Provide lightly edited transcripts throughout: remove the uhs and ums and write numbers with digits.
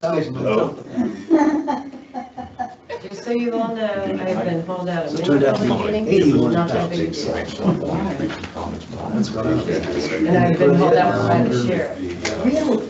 No. Just so you all know, I've been hauled out of So it many turned out to public be meetings, eighty-one not that big a thousand. deal. That's what I was. And I've been hauled out by the sheriff. Really?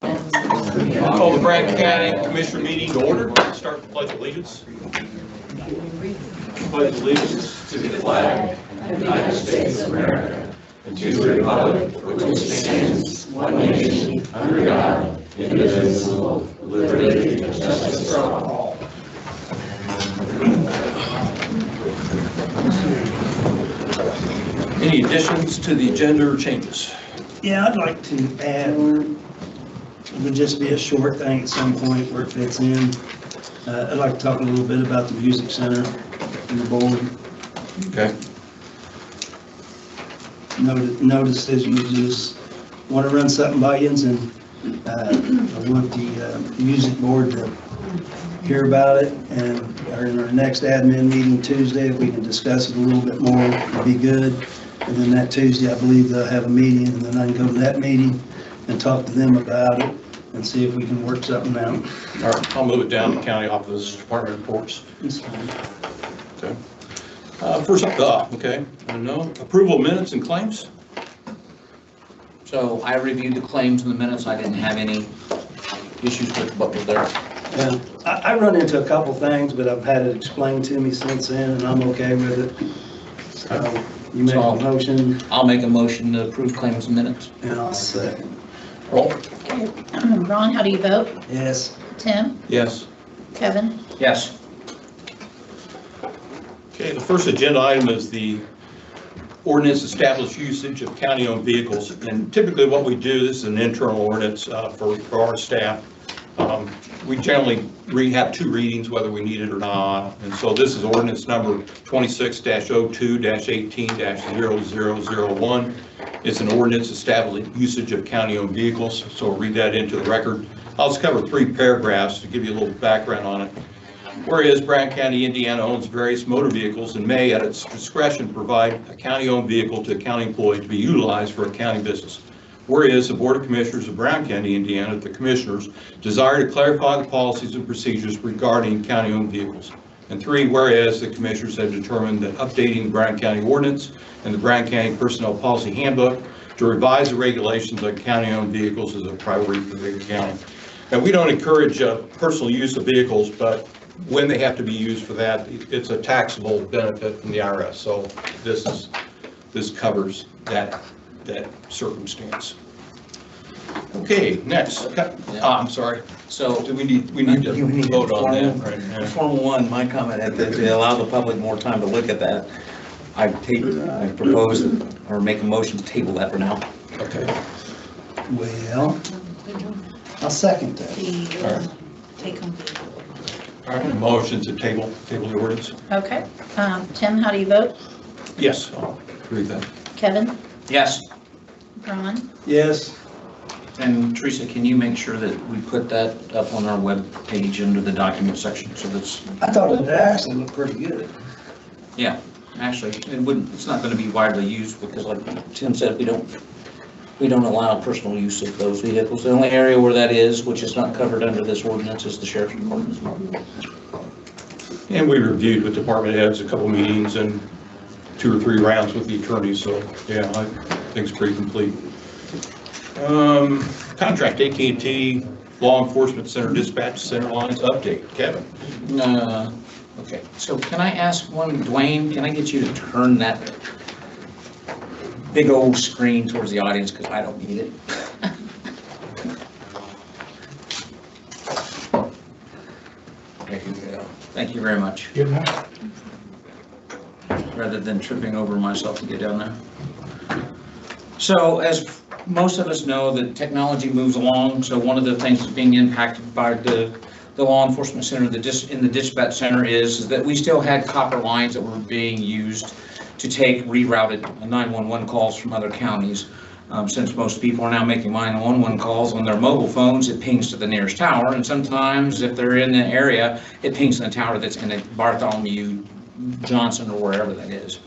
Call the Bragg County Commissioner meeting to order. Start the Pledge of Allegiance. Pledge allegiance to the flag of the United States of America and to the republic for which it stands, one nation, under God, indivisible, with liberty and justice for all. Any additions to the agenda or changes? Yeah, I'd like to add, it would just be a short thing at some point where it fits in. I'd like to talk a little bit about the music center and the board. Okay. Notice as you just want to run something by you, and I want the music board to hear about it, and in our next admin meeting Tuesday, if we can discuss it a little bit more, it'd be good. And then that Tuesday, I believe they'll have a meeting, and then I can go to that meeting and talk to them about it and see if we can work something out. All right, I'll move it down to county office department reports. It's fine. Okay. First up, okay, no approval of minutes and claims. So I reviewed the claims in the minutes. I didn't have any issues with what was there. Yeah, I run into a couple things, but I've had it explained to me since then, and I'm okay with it. So you make a motion, I'll make a motion to approve claims and minutes. and I'll second. Roll. Ron, how do you vote? Yes. Tim? Yes. Kevin? Yes. Okay, the first agenda item is the ordinance establish usage of county-owned vehicles. And typically what we do, this is an internal ordinance for our staff. We generally have two readings, whether we need it or not. And so this is ordinance number 26-02-18-0001. It's an ordinance establishing usage of county-owned vehicles. So we'll read that into the record. I'll just cover 3 paragraphs to give you a little background on it. Whereas Bragg County, Indiana owns various motor vehicles and may, at its discretion, provide a county-owned vehicle to a county employee to be utilized for a county business. Whereas the Board of Commissioners of Brown County, Indiana, the Commissioners, desire to clarify the policies and procedures regarding county-owned vehicles. And 3, whereas the Commissioners have determined that updating the Bragg County Ordinance and the Bragg County Personnel Policy Handbook to revise the regulations on county-owned vehicles is a priority for the county. And we don't encourage personal use of vehicles, but when they have to be used for that, it's a taxable benefit from the IRS. So this covers that circumstance. Okay, next. I'm sorry. So Do we need to vote on that right now? Formal one, my comment had to allow the public more time to look at that. I propose or make a motion to table that for now. Okay. Well, I'll second that. All right. Take them. All right, motion to table the ordinance? Okay. Tim, how do you vote? Yes, I'll agree with that. Kevin? yes. Ron? Yes. And Teresa, can you make sure that we put that up on our web page under the document section so that's, I thought it actually looked pretty good. yeah, actually, it's not going to be widely used because like Tim said, we don't allow personal use of those vehicles. The only area where that is, which is not covered under this ordinance, is the sheriff's department. And we reviewed with department heads a couple meetings and 2 or 3 rounds with the attorneys, so yeah, I think it's pretty complete. Contract AT&T Law Enforcement Center Dispatch Center Lines update. Kevin? Okay, so can I ask one, Dwayne, can I get you to turn that big old screen towards the audience because I don't need it? There you go. Thank you very much. Rather than tripping over myself to get down there. So as most of us know, that technology moves along. So one of the things that's being impacted by the law enforcement center, in the dispatch center is that we still had copper lines that were being used to take rerouted 911 calls from other counties. Since most people are now making 911 calls on their mobile phones, it pings to the nearest tower. And sometimes if they're in the area, it pings to the tower that's in Bartholomew Johnson or wherever that is.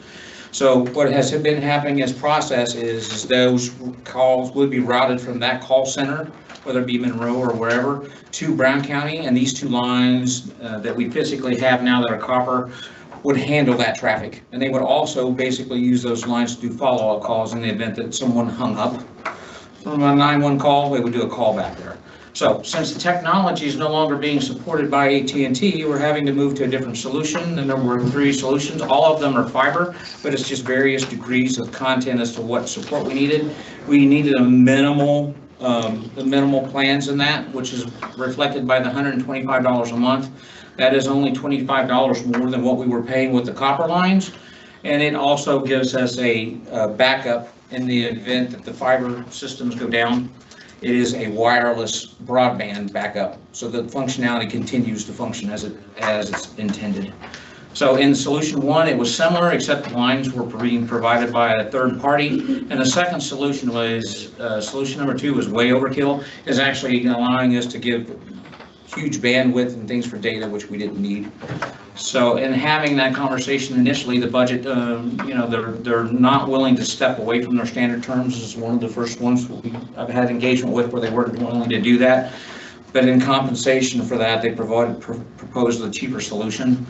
So what has been happening as process is those calls would be routed from that call center, whether it be Monroe or wherever, to Brown County, and these 2 lines that we physically have now that are copper would handle that traffic. And they would also basically use those lines to do follow-up calls in the event that someone hung up from a 911 call, they would do a call back there. So since the technology is no longer being supported by AT&T, we're having to move to a different solution. And there were 3 solutions. All of them are fiber, but it's just various degrees of content as to what support we needed. We needed the minimal plans in that, which is reflected by the $125 a month. That is only $25 more than what we were paying with the copper lines. And it also gives us a backup in the event that the fiber systems go down. It is a wireless broadband backup, so the functionality continues to function as it's intended. So in solution 1, it was similar, except the lines were being provided by a third party. And the second solution was, solution number 2 was way overkill, is actually allowing us to give huge bandwidth and things for data, which we didn't need. So in having that conversation initially, the budget, they're not willing to step away from their standard terms. This is one of the first ones I've had engagement with where they weren't willing to do that. But in compensation for that, they proposed a cheaper solution.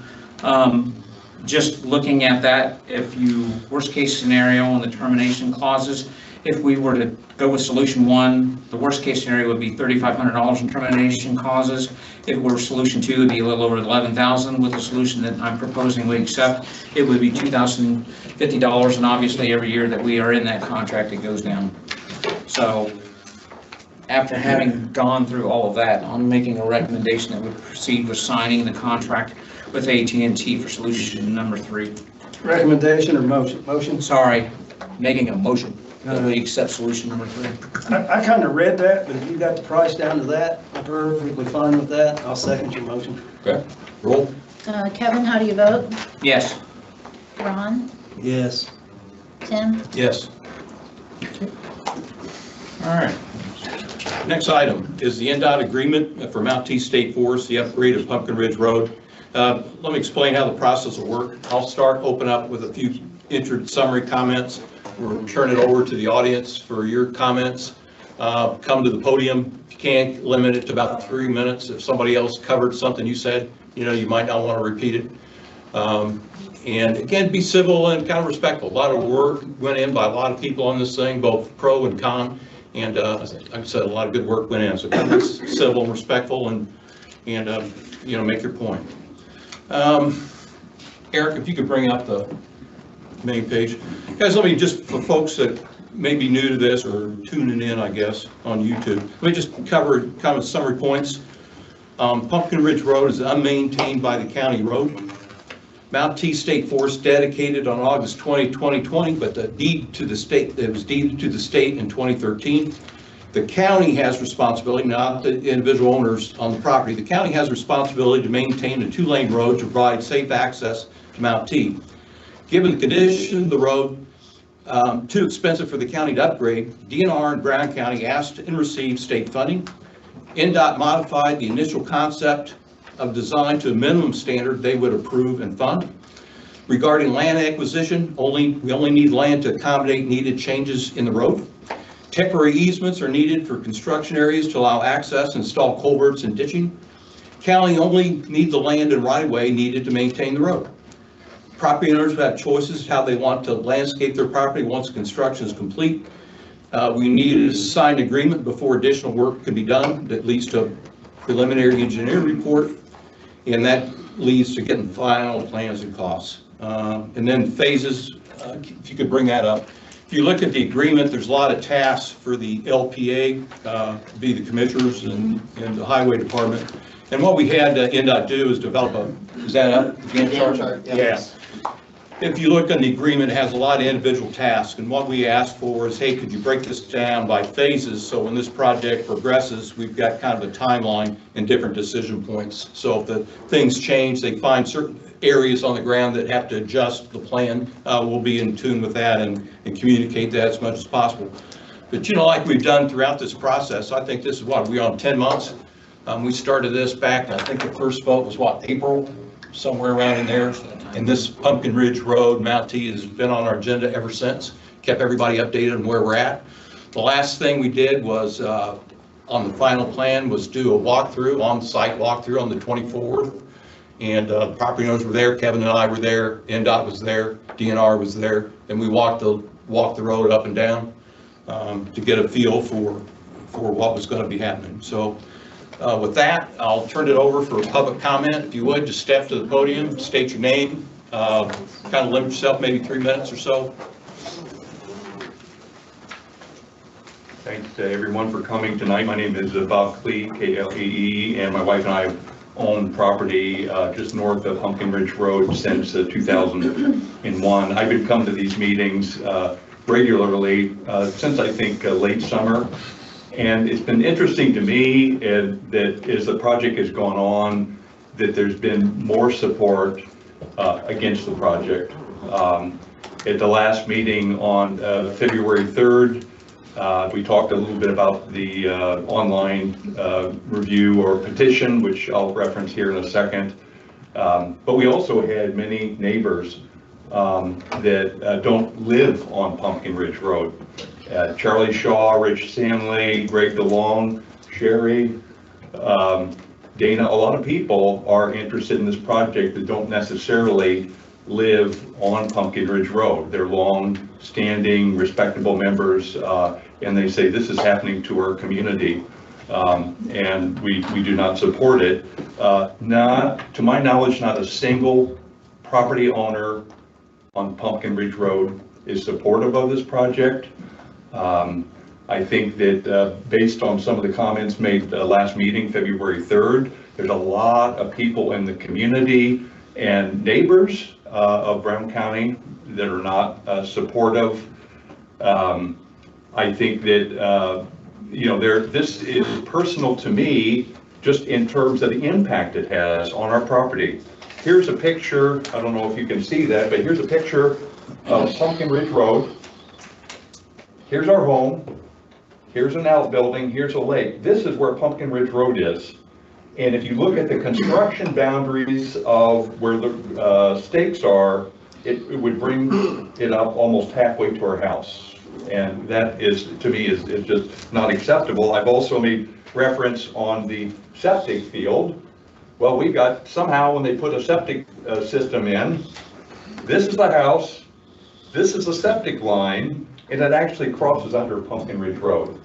Just looking at that, if you, worst case scenario on the termination clauses, if we were to go with solution 1, the worst case scenario would be $3,500 in termination clauses. If it were solution 2, it would be a little over $11,000. With the solution that I'm proposing we accept, it would be $2,050, and obviously every year that we are in that contract, it goes down. So after having gone through all of that, I'm making a recommendation that we proceed with signing the contract with AT&T for solution number 3. Recommendation or motion? Motion? Sorry, making a motion that we accept solution number 3. I kind of read that, but if you got the price down to that, I'm perfectly fine with that. I'll second your motion. Okay, roll. Kevin, how do you vote? Yes. Ron? Yes. Tim? Yes. All right. Next item is the NDOT agreement for Mount T State Forest, the upgrade of Pumpkin Ridge Road. Let me explain how the process will work. I'll open up with a few summary comments. We'll turn it over to the audience for your comments. Come to the podium. If you can't, limit it to about 3 minutes. If somebody else covered something you said, you might not want to repeat it. And again, be civil and kind of respectful. A lot of work went in by a lot of people on this thing, both pro and con. And like I said, a lot of good work went in. So kind of be civil and respectful and make your point. Eric, if you could bring up the main page. Guys, let me just, for folks that may be new to this or tuning in, I guess, on YouTube, let me just cover kind of summary points. Pumpkin Ridge Road is unmaintained by the county road. Mount T State Forest dedicated on August 20, 2020, but the deed to the state, it was deeded to the state in 2013. The county has responsibility, not the individual owners on the property. The county has responsibility to maintain a 2-lane road to provide safe access to Mount T. Given the condition of the road, too expensive for the county to upgrade, DNR and Brown County asked and received state funding. NDOT modified the initial concept of design to a minimum standard they would approve and fund. Regarding land acquisition, we only need land to accommodate needed changes in the road. Temporary easements are needed for construction areas to allow access and install culverts and ditching. County only needs the land and right-of-way needed to maintain the road. Property owners have choices how they want to landscape their property once construction is complete. We need a signed agreement before additional work can be done that leads to a preliminary engineering report, and that leads to getting final plans and costs. And then phases, if you could bring that up. If you look at the agreement, there's a lot of tasks for the LPA, be the commissioners and the highway department. And what we had NDOT do is develop is that up? Gantt chart? Yeah. If you look on the agreement, it has a lot of individual tasks, and what we asked for is, hey, could you break this down by phases, so when this project progresses, we've got kind of a timeline and different decision points. So if the things change, they find certain areas on the ground that have to adjust the plan, we'll be in tune with that and communicate that as much as possible. But like we've done throughout this process, I think this is what, we're on 10 months. We started this back, I think the first vote was what, April, somewhere around in there. And this Pumpkin Ridge Road, Mount T, has been on our agenda ever since. Kept everybody updated on where we're at. The last thing we did was, on the final plan, was do a walkthrough, on-site walkthrough on the 24th. And property owners were there, Kevin and I were there, NDOT was there, DNR was there, and we walked the road up and down to get a feel for for what was going to be happening. So with that, I'll turn it over for public comment. If you would, just step to the podium, state your name, kind of limit yourself, maybe 3 minutes or so. Thanks to everyone for coming tonight. My name is Bob Klee, K-L-E-E, and my wife and I own property just north of Pumpkin Ridge Road since 2001. I've been coming to these meetings regularly since I think late summer. And it's been interesting to me that as the project has gone on, that there's been more support against the project. At the last meeting on February 3rd, we talked a little bit about the online review or petition, which I'll reference here in a second. But we also had many neighbors that don't live on Pumpkin Ridge Road. Charlie Shaw, Rich Stanley, Greg DeLong, Sherry, Dana, a lot of people are interested in this project that don't necessarily live on Pumpkin Ridge Road. They're long-standing, respectable members, and they say this is happening to our community, and we do not support it. Not, to my knowledge, not a single property owner on Pumpkin Ridge Road is supportive of this project. I think that based on some of the comments made last meeting, February 3rd, there's a lot of people in the community and neighbors of Brown County that are not supportive. I think that, you know, this is personal to me just in terms of the impact it has on our property. Here's a picture, I don't know if you can see that, but here's a picture of Pumpkin Ridge Road. Here's our home, here's an outbuilding, here's a lake. This is where Pumpkin Ridge Road is. And if you look at the construction boundaries of where the stakes are, it would bring it up almost halfway to our house. And that is, to me, is just not acceptable. I've also made reference on the septic field. Well, we got, somehow when they put a septic system in, this is the house, this is the septic line, and it actually crosses under Pumpkin Ridge Road.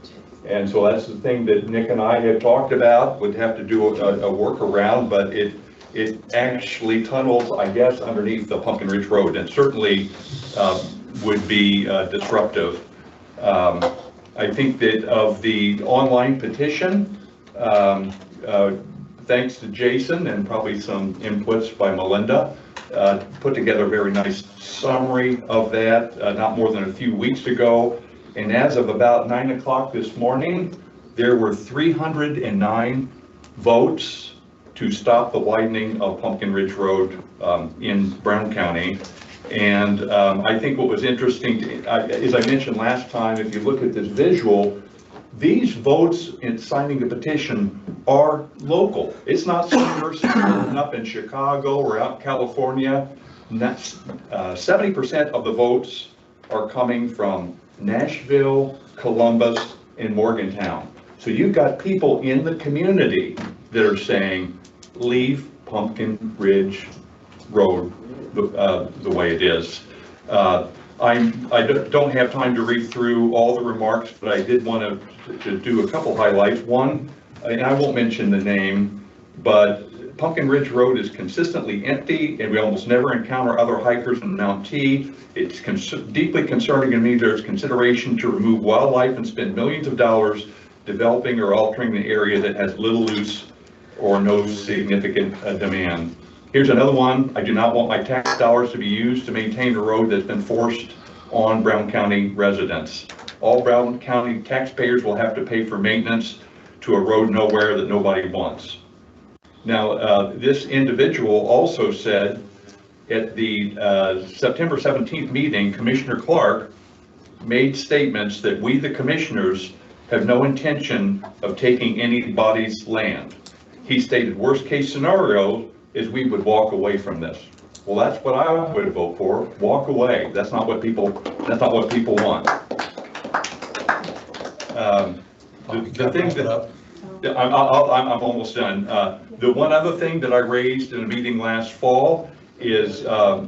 And so that's the thing that Nick and I have talked about, would have to do a workaround, but it actually tunnels, I guess, underneath the Pumpkin Ridge Road, and certainly would be disruptive. I think that of the online petition, thanks to Jason and probably some inputs by Melinda, put together a very nice summary of that not more than a few weeks ago. And as of about 9 o'clock this morning, there were 309 votes to stop the widening of Pumpkin Ridge Road in Brown County. And I think what was interesting, as I mentioned last time, if you look at this visual, these votes in signing the petition are local. It's not some person up in Chicago or out in California. 70% of the votes are coming from Nashville, Columbus, and Morgantown. So you've got people in the community that are saying, leave Pumpkin Ridge Road the way it is. I don't have time to read through all the remarks, but I did want to do a couple highlights. One, and I won't mention the name, but Pumpkin Ridge Road is consistently empty, and we almost never encounter other hikers in Mount T. It's deeply concerning to me. There's consideration to remove wildlife and spend millions of dollars developing or altering the area that has little use or no significant demand. Here's another one. I do not want my tax dollars to be used to maintain a road that's been forced on Brown County residents. All Brown County taxpayers will have to pay for maintenance to a road nowhere that nobody wants. Now, this individual also said at the September 17th meeting, Commissioner Clark made statements that we, the commissioners, have no intention of taking anybody's land. He stated worst case scenario is we would walk away from this. Well, that's what I would vote for. Walk away. That's not what people want. The thing that I'm almost done. The one other thing that I raised in a meeting last fall is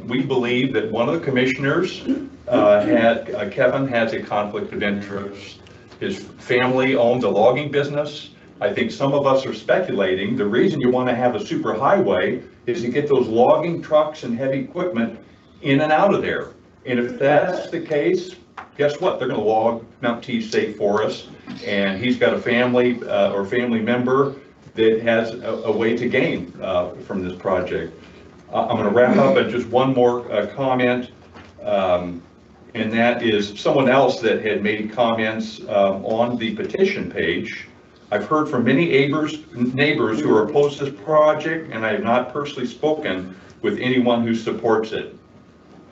we believe that one of the commissioners Kevin has a conflict of interest. His family owns a logging business. I think some of us are speculating, the reason you want to have a superhighway is to get those logging trucks and heavy equipment in and out of there. And if that's the case, guess what? They're going to log Mount T-State for us. And he's got a family or family member that has a way to gain from this project. I'm going to wrap up at just one more comment. And that is someone else that had made comments on the petition page. I've heard from many neighbors who are opposed to this project, and I have not personally spoken with anyone who supports it.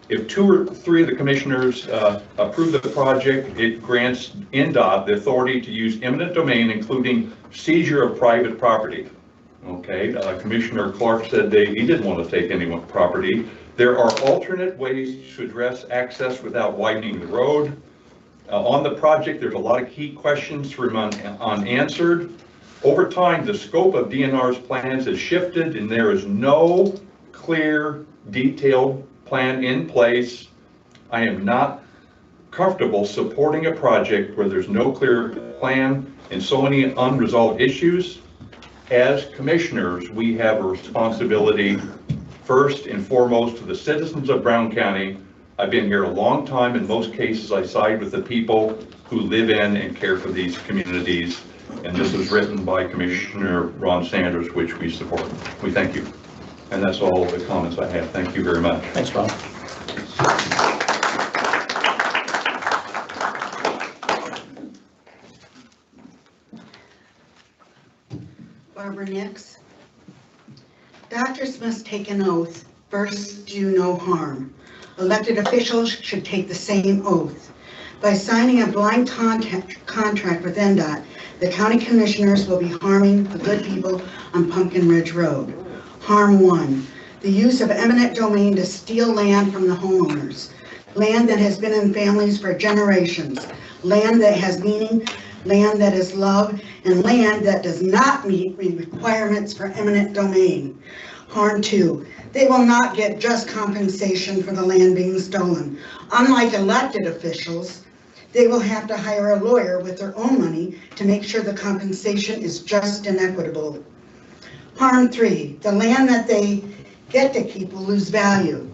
If 2 or 3 of the commissioners approve the project, it grants NDOT the authority to use eminent domain, including seizure of private property. Okay, Commissioner Clark said he didn't want to take anyone's property. There are alternate ways to address access without widening the road. On the project, there's a lot of key questions remain unanswered. Over time, the scope of DNR's plans has shifted and there is no clear, detailed plan in place. I am not comfortable supporting a project where there's no clear plan and so many unresolved issues. As commissioners, we have a responsibility first and foremost to the citizens of Brown County. I've been here a long time. In most cases, I side with the people who live in and care for these communities. And this was written by Commissioner Ron Sanders, which we support. We thank you. And that's all the comments I have. Thank you very much. Thanks, Bob. Barbara Nix. Doctors must take an oath. First, do no harm. Elected officials should take the same oath. By signing a blind contract with NDOT, the county commissioners will be harming the good people on Pumpkin Ridge Road. Harm 1, the use of eminent domain to steal land from the homeowners. Land that has been in families for generations. Land that has meaning, land that is love, and land that does not meet requirements for eminent domain. Harm 2, they will not get just compensation for the land being stolen. Unlike elected officials, they will have to hire a lawyer with their own money to make sure the compensation is just and equitable. Harm 3, the land that they get to keep will lose value.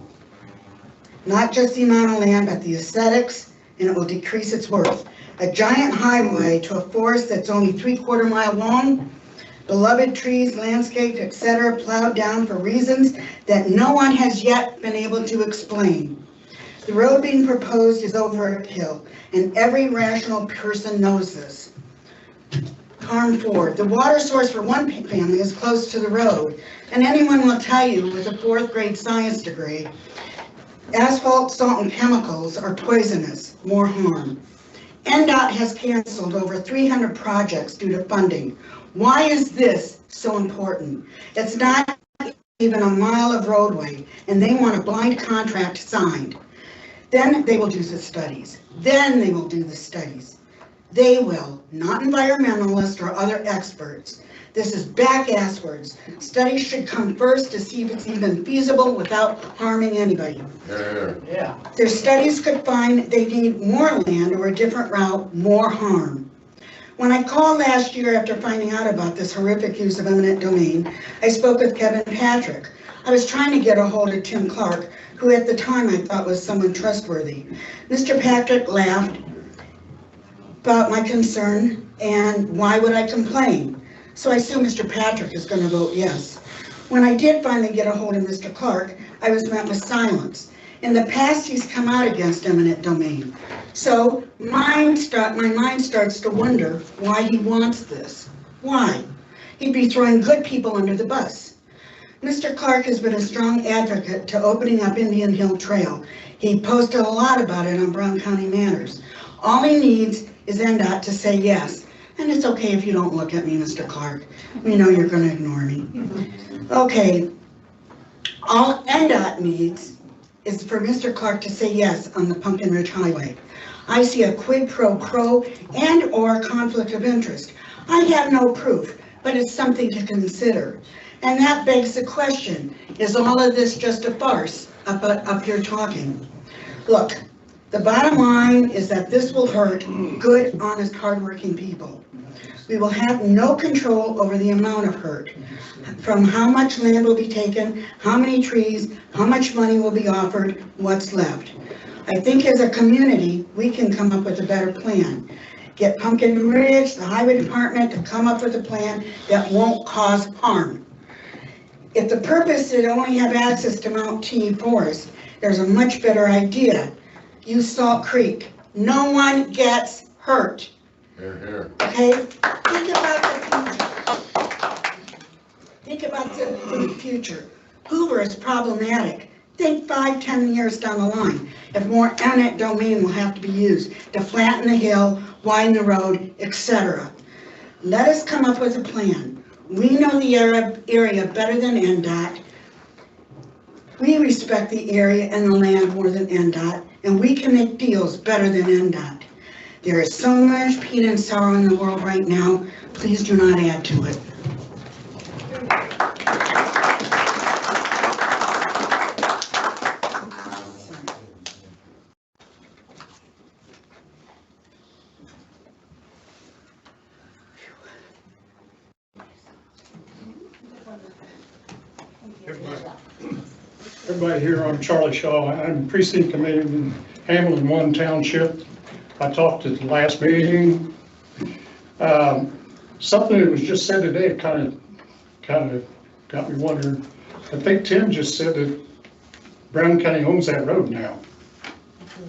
Not just the amount of land, but the aesthetics, and it will decrease its worth. A giant highway to a forest that's only 3/4 mile long, beloved trees, landscaped, etc., plowed down for reasons that no one has yet been able to explain. The road being proposed is overkill, and every rational person knows this. Harm 4, the water source for one family is close to the road, and anyone will tell you with a 4th grade science degree, asphalt, salt, and chemicals are poisonous, more harm. NDOT has canceled over 300 projects due to funding. Why is this so important? It's not even a mile of roadway, and they want a blind contract signed. Then they will do the studies. They will, not environmentalists or other experts. This is back-asswards. Studies should come first to see if it's even feasible without harming anybody. Yeah. Their studies could find they need more land or a different route, more harm. When I called last year after finding out about this horrific use of eminent domain, I spoke with Kevin Patrick. I was trying to get a hold of Tim Clark, who at the time I thought was someone trustworthy. Mr. Patrick laughed about my concern and why would I complain? So I assume Mr. Patrick is going to vote yes. When I did finally get a hold of Mr. Clark, I was met with silence. In the past, he's come out against eminent domain. So my mind starts to wonder why he wants this. Why? He'd be throwing good people under the bus. Mr. Clark has been a strong advocate to opening up Indian Hill Trail. He posted a lot about it on Brown County Matters. All he needs is NDOT to say yes. And it's okay if you don't look at me, Mr. Clark. We know you're going to ignore me. Okay. All NDOT needs is for Mr. Clark to say yes on the Pumpkin Ridge Highway. I see a quid pro quo and or conflict of interest. I have no proof, but it's something to consider. And that begs the question, is all of this just a farce up here talking? Look, The bottom line is that this will hurt good, honest, hardworking people. We will have no control over the amount of hurt, from how much land will be taken, how many trees, how much money will be offered, what's left. I think as a community, we can come up with a better plan. Get Pumpkin Ridge, the highway department to come up with a plan that won't cause harm. If the purpose is to only have access to Mount T Forest, there's a much better idea. Use Salt Creek. No one gets hurt. Here, here. Okay? Think about the future. Think about the future. Hoover is problematic. Think 5-10 years down the line. If more eminent domain will have to be used to flatten the hill, widen the road, etc. Let us come up with a plan. We know the area better than NDOT. We respect the area and the land more than NDOT, and we can make deals better than NDOT. There is so much pain and sorrow in the world right now. Please do not add to it. Everybody here, I'm Charlie Shaw. I'm precinct commander in Hamilton 1 Township. I talked at the last meeting. Something that was just said today kind of got me wondering. I think Tim just said that Brown County owns that road now.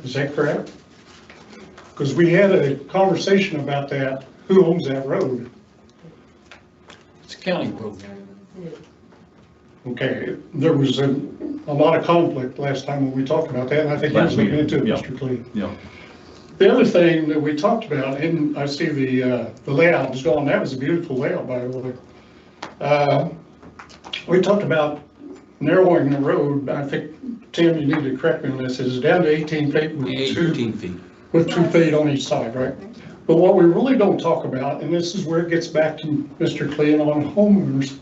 Is that correct? Because we had a conversation about that. Who owns that road? It's a county road. Okay, there was a lot of conflict last time when we talked about that, and I think he was looking into it, Mr. Clee. Yeah. The other thing that we talked about, and I see the layout is gone, that was a beautiful layout, by the way. We talked about narrowing the road. I think, Tim, you need to correct me on this, it's down to 18 feet with 18 feet. with 2 feet on each side, right? But what we really don't talk about, and this is where it gets back to Mr. Clee and on homeowners,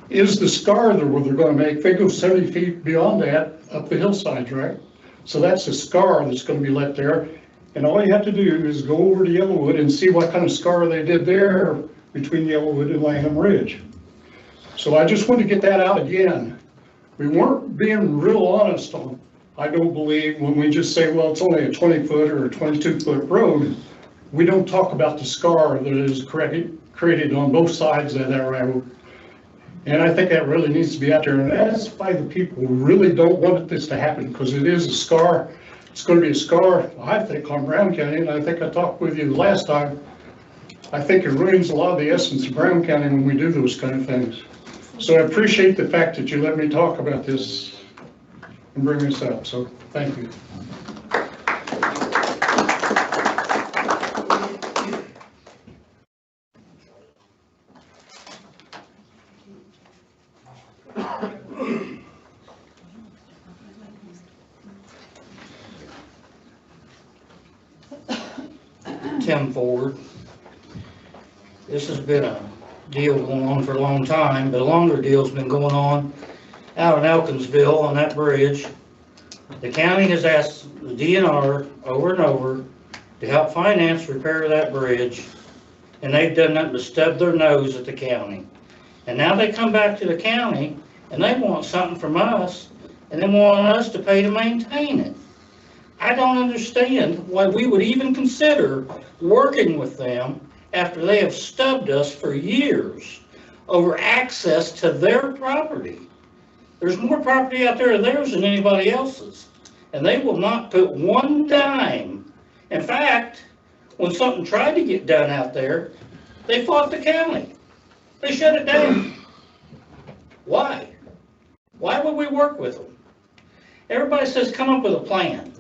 is the scar that they're going to make. They go 70 feet beyond that up the hillsides, right? So that's a scar that's going to be left there. And all you have to do is go over to Yellowwood and see what kind of scar they did there between Yellowwood and Langham Ridge. So I just want to get that out again. We weren't being real honest on, I don't believe, when we just say, well, it's only a 20-foot or a 22-foot road. We don't talk about the scar that is created on both sides of that road. And I think that really needs to be out there, and that's why the people really don't want this to happen, because it is a scar. It's going to be a scar, I think, on Brown County, and I think I talked with you the last time. I think it ruins a lot of the essence of Brown County when we do those kind of things. So I appreciate the fact that you let me talk about this and bring this up, so thank you. Tim Ford. This has been a deal going on for a long time, but a longer deal's been going on out in Elkinsville on that bridge. The county has asked the DNR over and over to help finance repair of that bridge, and they've done nothing but stub their nose at the county. And now they come back to the county and they want something from us, and they want us to pay to maintain it. I don't understand why we would even consider working with them after they have stubbed us for years over access to their property. There's more property out there of theirs than anybody else's, and they will not put one dime. In fact, when something tried to get done out there, they fought the county. They shut it down. Why? Why would we work with them? Everybody says come up with a plan.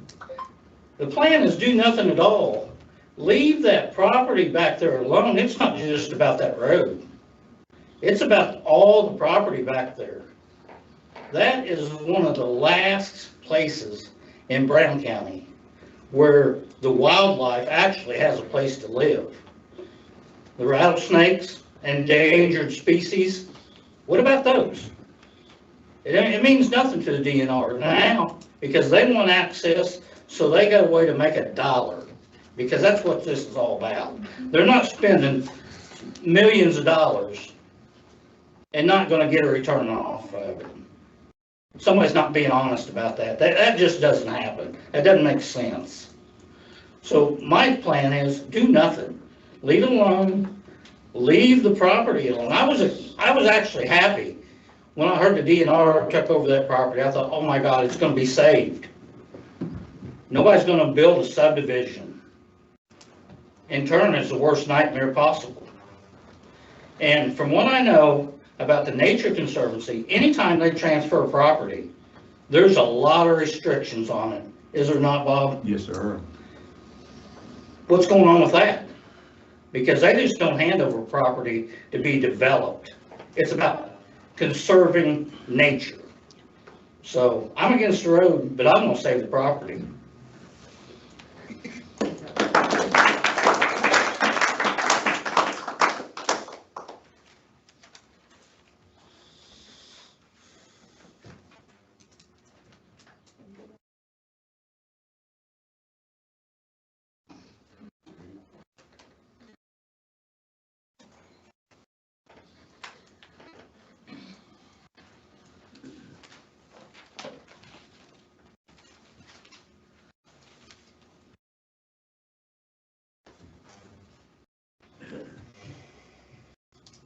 The plan is do nothing at all. Leave that property back there alone. It's not just about that road. It's about all the property back there. That is one of the last places in Brown County where the wildlife actually has a place to live. The rattlesnakes, endangered species, what about those? It means nothing to the DNR now because they want access So they got a way to make $1, because that's what this is all about. They're not spending millions of dollars and not gonna get a return off of it. Somebody's not being honest about that. That just doesn't happen. That doesn't make sense. So my plan is do nothing. Leave it alone. Leave the property alone. I was actually happy when I heard the DNR took over that property. I thought, oh my God, it's gonna be saved. Nobody's gonna build a subdivision. In turn, it's the worst nightmare possible. And from what I know about the Nature Conservancy, anytime they transfer property, there's a lot of restrictions on it. Is there not, Bob? Yes, sir. What's going on with that? Because they just don't hand over property to be developed. It's about conserving nature. So I'm against the road, but I'm gonna save the property.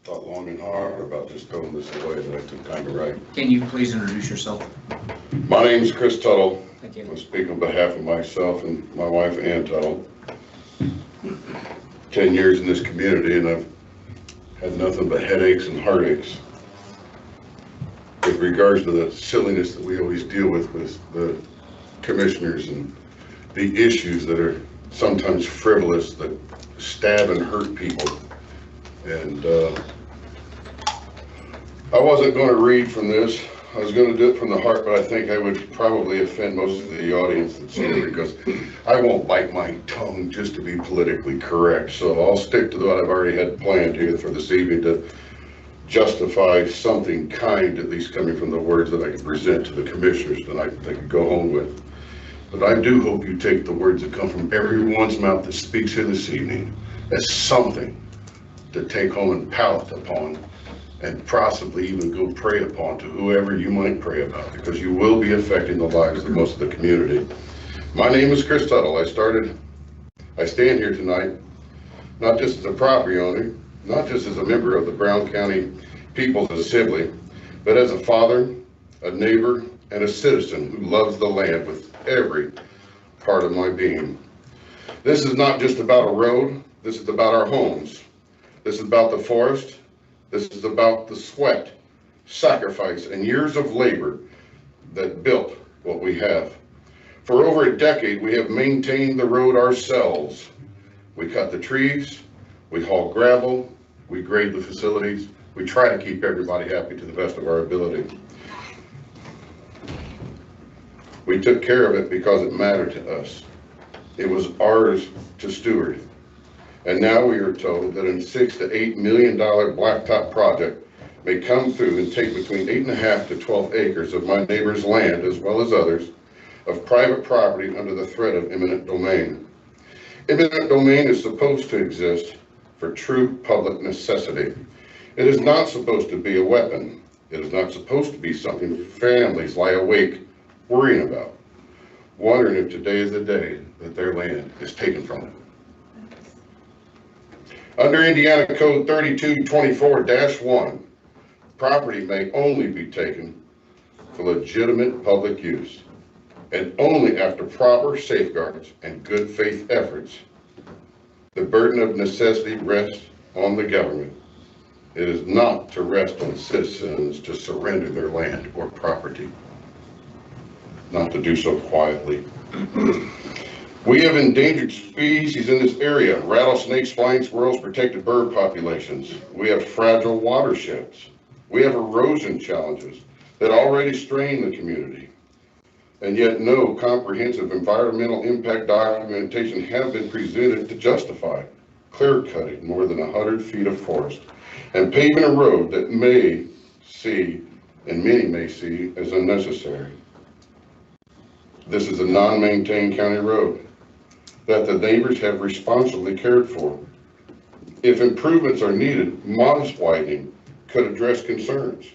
Thought long and hard about just throwing this away, but I took time to write. Can you please introduce yourself? My name is Chris Tuttle. Thank you. I speak on behalf of myself and my wife, Ann Tuttle. 10 years in this community, and I've had nothing but headaches and heartaches with regards to the silliness that we always deal with the commissioners and the issues that are sometimes frivolous, that stab and hurt people. And I wasn't going to read from this. I was going to do it from the heart, but I think I would probably offend most of the audience that's here, because I won't bite my tongue just to be politically correct. So I'll stick to what I've already had planned here for this evening, to justify something kind, at least coming from the words that I could present to the commissioners tonight, that they could go home with. But I do hope you take the words that come from everyone's mouth that speaks here this evening as something to take home and pout upon, and possibly even go pray upon to whoever you might pray about, because you will be affecting the lives of most of the community. My name is Chris Tuttle. I stand here tonight not just as a property owner, not just as a member of the Brown County People's Assembly, but as a father, a neighbor, and a citizen who loves the land with every part of my being. This is not just about a road. This is about our homes. This is about the forest. This is about the sweat, sacrifice, and years of labor that built what we have. For over a decade, we have maintained the road ourselves. We cut the trees, we haul gravel, we grade the facilities. We try to keep everybody happy to the best of our ability. We took care of it because it mattered to us. It was ours to steward. And now we are told that a $6 to $8 million blacktop project may come through and take between 8.5 to 12 acres of my neighbor's land, as well as others, of private property under the threat of eminent domain. Eminent domain is supposed to exist for true public necessity. It is not supposed to be a weapon. It is not supposed to be something families lie awake worrying about, wondering if today is the day that their land is taken from them. Under Indiana Code 3224-1, property may only be taken for legitimate public use, and only after proper safeguards and good faith efforts. The burden of necessity rests on the government. It is not to rest on citizens to surrender their land or property, not to do so quietly. We have endangered species in this area: rattlesnakes, flying squirrels, protected bird populations. We have fragile watersheds. We have erosion challenges that already strain the community. And yet no comprehensive environmental impact documentation has been presented to justify clear-cutting more than 100 feet of forest and paving a road that many may see as unnecessary. This is a non-maintained county road that the neighbors have responsibly cared for. If improvements are needed, modest widening could address concerns,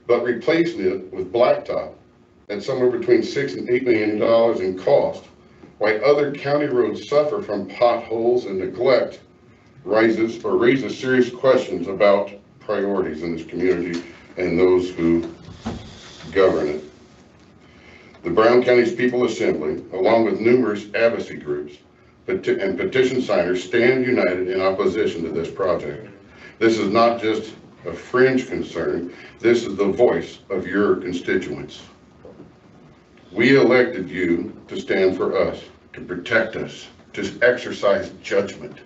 but replacing it with blacktop at somewhere between $6 and $8 million in cost, while other county roads suffer from potholes and neglect, raises serious questions about priorities in this community and those who govern it. The Brown County's People Assembly, along with numerous advocacy groups and petition signers, stand united in opposition to this project. This is not just a fringe concern, this is the voice of your constituents. We elected you to stand for us, to protect us, to exercise judgment,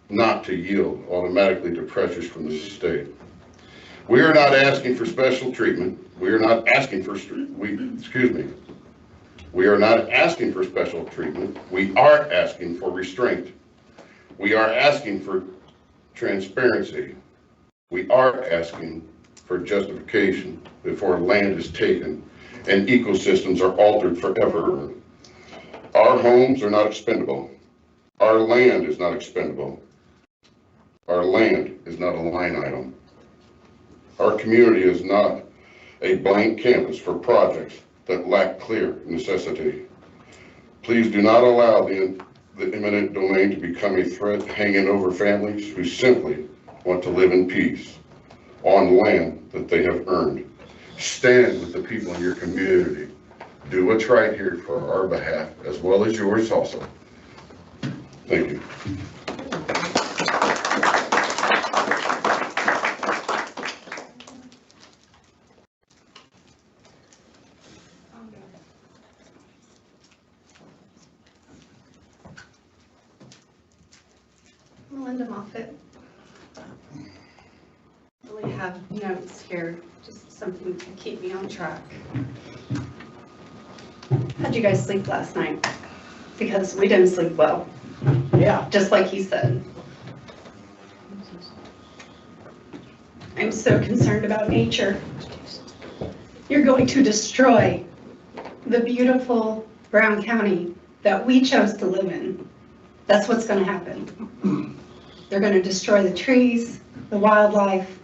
not to yield automatically to pressures from the state. We are not asking for special treatment. We are not asking for, we are not asking for special treatment. We are asking for restraint. We are asking for transparency. We are asking for justification before land is taken and ecosystems are altered forever. Our homes are not expendable. Our land is not expendable. Our land is not a line item. Our community is not a blank canvas for projects that lack clear necessity. Please do not allow the eminent domain to become a threat hanging over families who simply want to live in peace on land that they have earned. Stand with the people in your community. Do what's right here for our behalf as well as yours also. Thank you. Melinda Moffett. I really have notes here, just something to keep me on track. How'd you guys sleep last night? Because we didn't sleep well. Yeah. Just like he said. I'm so concerned about nature. You're going to destroy the beautiful Brown County that we chose to live in. That's what's going to happen. They're going to destroy the trees, the wildlife,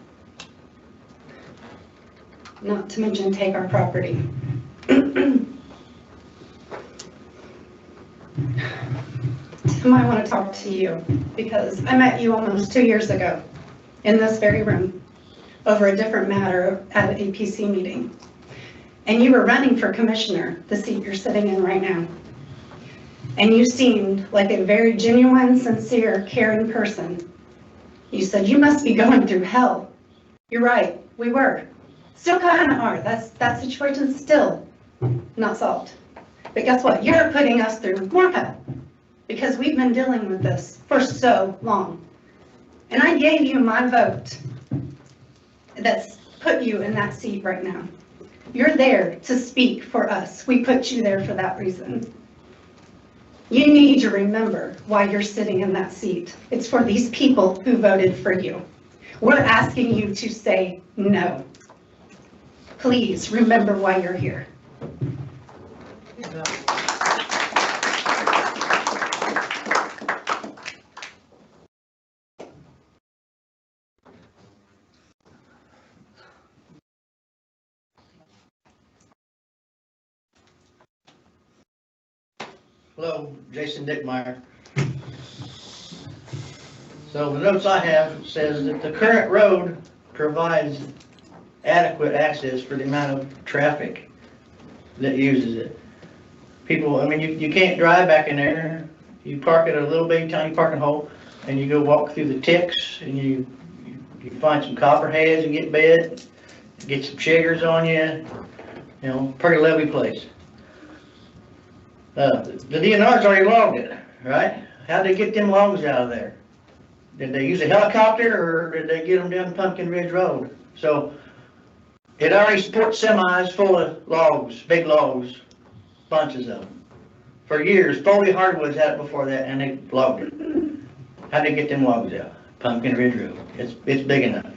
not to mention take our property. Tim, I want to talk to you because I met you almost 2 years ago in this very room over a different matter at an APC meeting. And you were running for commissioner, the seat you're sitting in right now. And you seemed like a very genuine, sincere, caring person. You said, you must be going through hell. You're right, we were. Still kind of are. That situation's still not solved. But guess what? You're putting us through more hell because we've been dealing with this for so long. And I gave you my vote that's put you in that seat right now. You're there to speak for us. We put you there for that reason. You need to remember why you're sitting in that seat. It's for these people who voted for you. We're asking you to say no. Please remember why you're here. Hello, Jason Dickmeyer. So the notes I have says that the current road provides adequate access for the amount of traffic that uses it. People, I mean, you can't drive back in there. You park at a little bitty tiny parking hole and you go walk through the ticks and you find some copperheads and get bed, get some chiggers on you, you know, pretty lovely place. The DNR's already logged it, right? How'd they get them logs out of there? Did they use a helicopter or did they get them down Pumpkin Ridge Road? So it already supports semis full of logs, big logs, bunches of them. For years, Foley Hardwoods had it before that and they logged it. How'd they get them logs out? Pumpkin Ridge Road. It's big enough.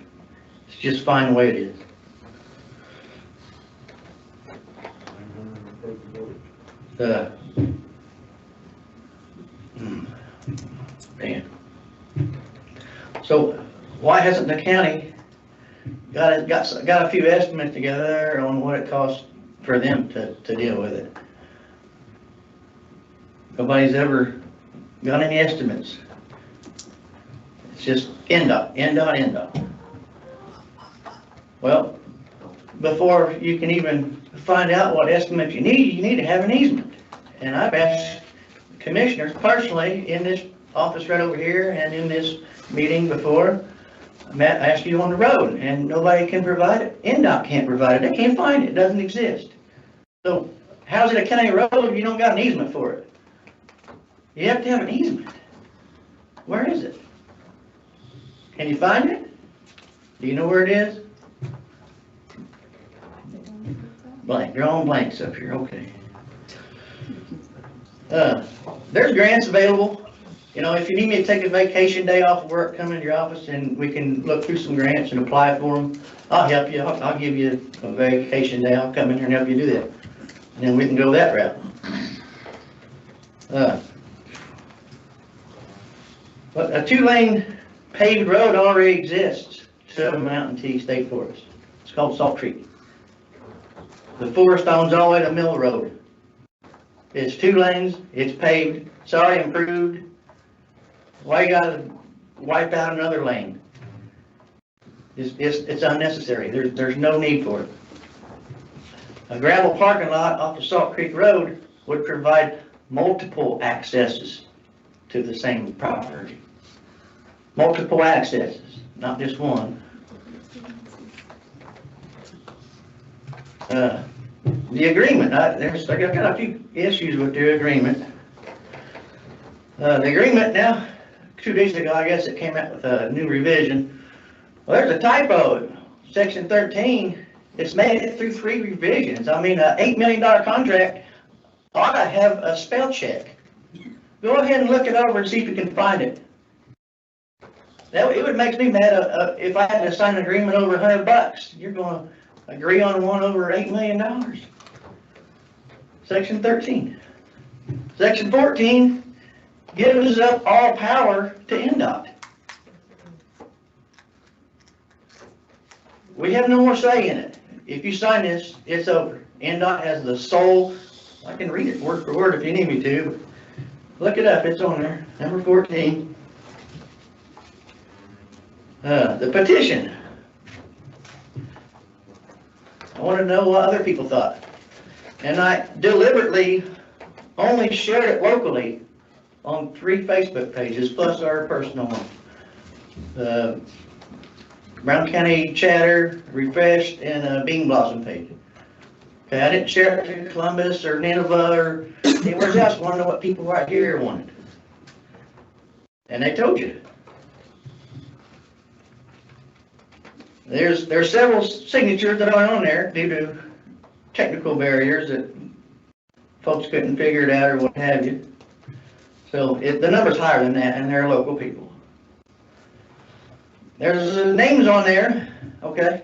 It's just fine the way it is. Man. So why hasn't the county got a few estimates together on what it costs for them to deal with it? Nobody's ever got any estimates. It's just NDOT. Well, before you can even find out what estimate you need to have an easement. And I've asked commissioners personally in this office right over here and in this meeting before, Matt asked you on the road, and nobody can provide it. NDOT can't provide it. They can't find it. It doesn't exist. So how's it a county road if you don't got an easement for it? You have to have an easement. Where is it? Can you find it? Do you know where it is? Blank, drawing blanks up here, okay. There's grants available. You know, if you need me to take a vacation day off of work, come into your office and we can look through some grants and apply for them. I'll help you. I'll give you a vacation day. I'll come in here and help you do that. And then we can go that route. But a 2-lane paved road already exists to Mountain T State Forest. It's called Salt Creek. The forest owns all the way to Mill Road. It's 2 lanes, it's paved, it's already improved. Why you gotta wipe out another lane? It's unnecessary. There's no need for it. A gravel parking lot off the Salt Creek Road would provide multiple accesses to the same property. Multiple accesses, not just one. The agreement, I got a few issues with the agreement. The agreement now, 2 days ago, I guess it came out with a new revision. Well, there's a typo. Section 13, it's made it through 3 revisions. I mean, an $8 million contract ought to have a spell check. Go ahead and look it over and see if you can find it. It would make me mad if I had to sign an agreement over $100. You're going to agree on one over $8 million. Section 13. Section 14 gives up all power to NDOT. We have no more say in it. If you sign this, it's over. NDOT has the sole, I can read it word for word if you need me to. Look it up, it's on there, number 14. The petition. I want to know what other people thought. And I deliberately only shared it locally on 3 Facebook pages, plus our personal one. Brown County Chatter, Refreshed, and a Bean Blossom page. Okay, I didn't share it to Columbus or Nineveh or anywhere else. I want to know what people right here wanted. And they told you. There's several signatures that aren't on there due to technical barriers that folks couldn't figure it out or what have you. So the number's higher than that, and they're local people. There's names on there, okay,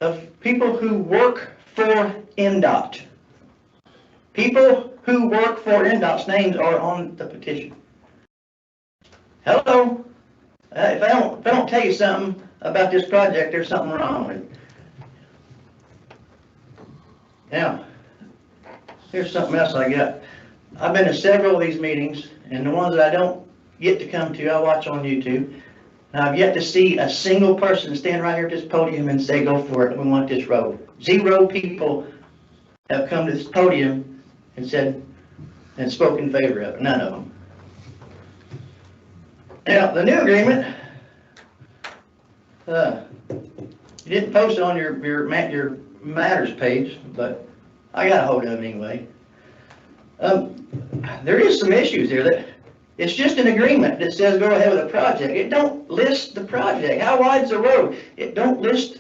of people who work for NDOT. People who work for NDOT's names are on the petition. Hello? If I don't tell you something about this project, there's something wrong with it. Now, here's something else I got. I've been to several of these meetings, and the ones that I don't get to come to, I watch on YouTube. And I've yet to see a single person stand right here at this podium and say, go for it, we want this road. 0 people have come to this podium and said, and spoken in favor of it, none of them. Now, the new agreement, you didn't post it on your matters page, but I got a hold of it anyway. There is some issues here that it's just an agreement that says go ahead with a project. It don't list the project. How wide's the road? It don't list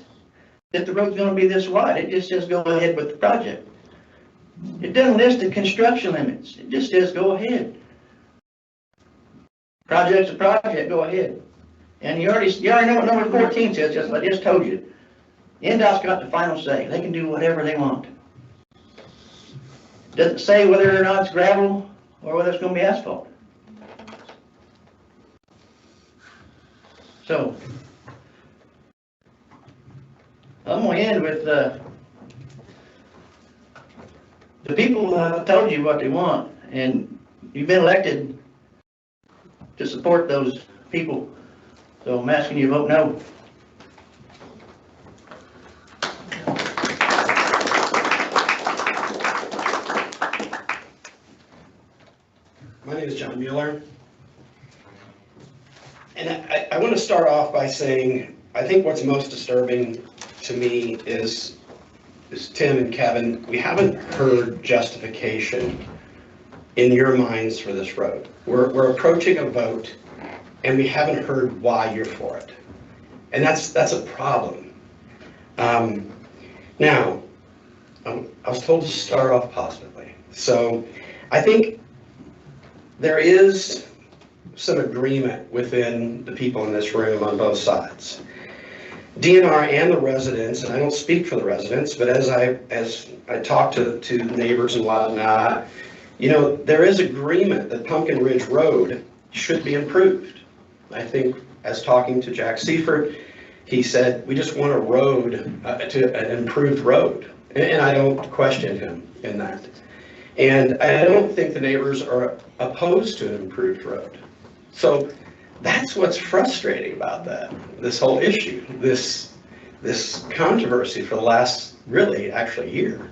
that the road's going to be this wide. It just says go ahead with the project. It doesn't list the construction limits. It just says go ahead. Project's a project, go ahead. And you already know what number 14 says, just like I just told you. NDOT's got the final say. They can do whatever they want. Doesn't say whether or not it's gravel or whether it's gonna be asphalt. So, I'm gonna end with, the people told you what they want, and you've been elected to support those people, so I'm asking you to vote no. My name is John Mueller. And I want to start off by saying, I think what's most disturbing to me is Tim and Kevin, we haven't heard justification in your minds for this road. We're approaching a vote and we haven't heard why you're for it. And that's a problem. Now, I was told to start off positively. So I think there is some agreement within the people in this room on both sides. DNR and the residents, and I don't speak for the residents, but as I talk to neighbors and whatnot, you know, there is agreement that Pumpkin Ridge Road should be improved. I think as talking to Jack Seifert, he said, we just want a road, an improved road. And I don't question him in that. And I don't think the neighbors are opposed to an improved road. So that's what's frustrating about that, this whole issue, this controversy for the last, really, actually year.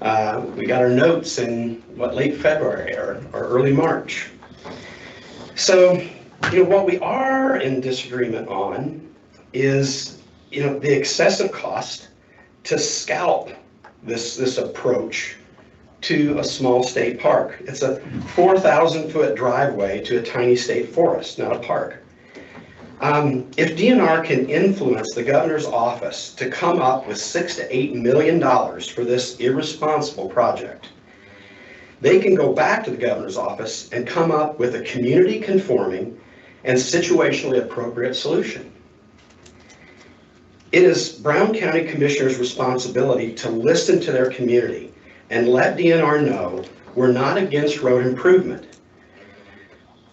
We got our notes in, late February or early March. So, you know, what we are in disagreement on is, you know, the excessive cost to scalp this approach to a small state park. It's a 4,000-foot driveway to a tiny state forest, not a park. If DNR can influence the governor's office to come up with $6 to $8 million for this irresponsible project, they can go back to the governor's office and come up with a community-conforming and situationally appropriate solution. It is Brown County Commissioner's responsibility to listen to their community and let DNR know we're not against road improvement.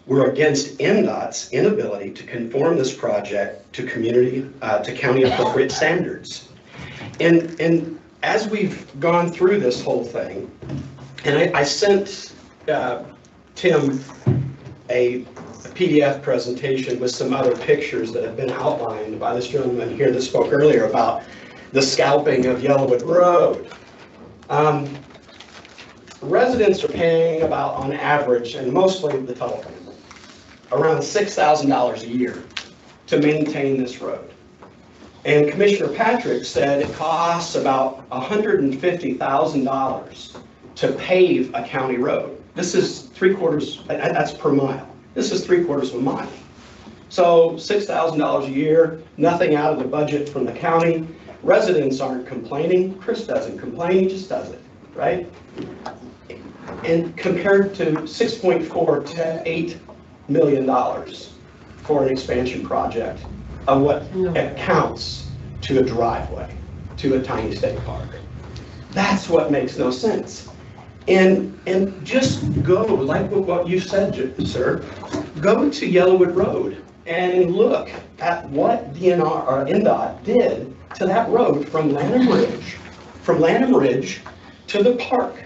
We're against NDOT's inability to conform this project to county appropriate standards. And as we've gone through this whole thing, and I sent Tim a PDF presentation with some other pictures that have been outlined by this gentleman here that spoke earlier about the scalping of Yellowwood Road. Residents are paying about, on average, and mostly the Tuttle family, around $6,000 a year to maintain this road. And Commissioner Patrick said it costs about $150,000 to pave a county road. This is 3/4, that's per mile. This is 3/4 of a mile. So $6,000 a year, nothing out of the budget from the county. Residents aren't complaining. Chris doesn't complain, he just does it, right? And compared to $6.4 to $8 million for an expansion project of what counts to a driveway to a tiny state park. That's what makes no sense. And just go, like what you said, sir, go to Yellowwood Road and look at what DNR or NDOT did to that road from Lanham Ridge to the park.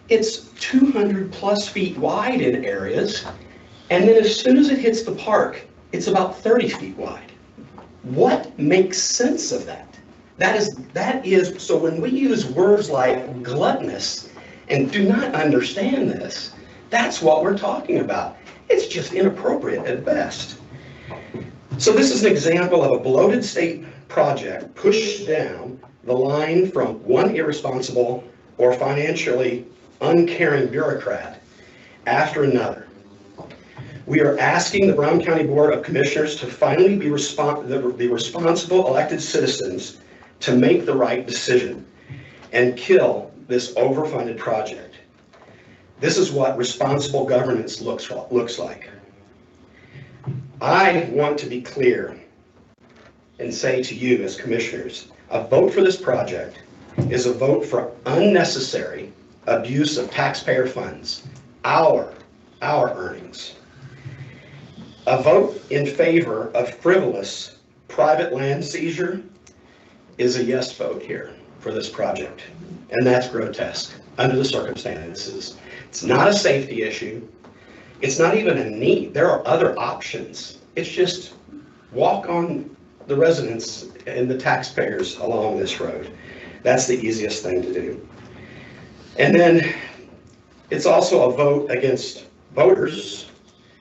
It's 200+ feet wide in areas, and then as soon as it hits the park, it's about 30 feet wide. What makes sense of that? That is, so when we use words like gluttonous and do not understand this, that's what we're talking about. It's just inappropriate at best. So this is an example of a bloated state project pushed down the line from one irresponsible or financially uncaring bureaucrat after another. We are asking the Brown County Board of Commissioners to finally be the responsible elected citizens to make the right decision and kill this overfunded project. This is what responsible governance looks like. I want to be clear and say to you as commissioners, a vote for this project is a vote for unnecessary abuse of taxpayer funds, our earnings. A vote in favor of frivolous private land seizure is a yes vote here for this project. And that's grotesque under the circumstances. It's not a safety issue. It's not even a need. There are other options. It's just walk on the residents and the taxpayers along this road. That's the easiest thing to do. And then it's also a vote against voters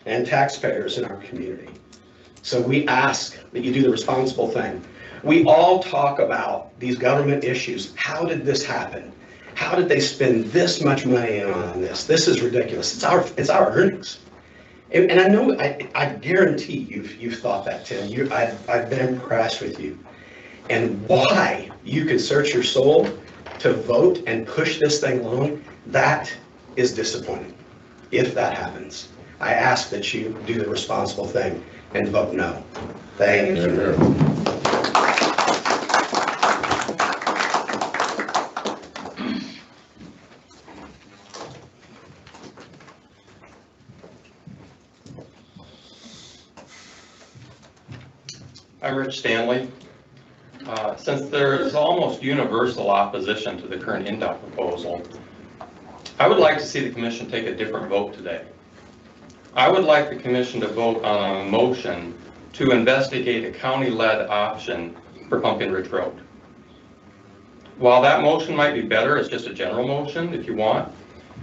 and taxpayers in our community. So we ask that you do the responsible thing. We all talk about these government issues. How did this happen? How did they spend this much money on this? This is ridiculous. It's our earnings. And I know, I guarantee you've thought that, Tim. I've been impressed with you. And why you can search your soul to vote and push this thing along, that is disappointing, if that happens. I ask that you do the responsible thing and vote no. Thank you. I'm Rich Stanley. Since there is almost universal opposition to the current INDOT proposal, I would like to see the commission take a different vote today. I would like the commission to vote on a motion to investigate a county-led option for Pumpkin Ridge Road. While that motion might be better as just a general motion, if you want,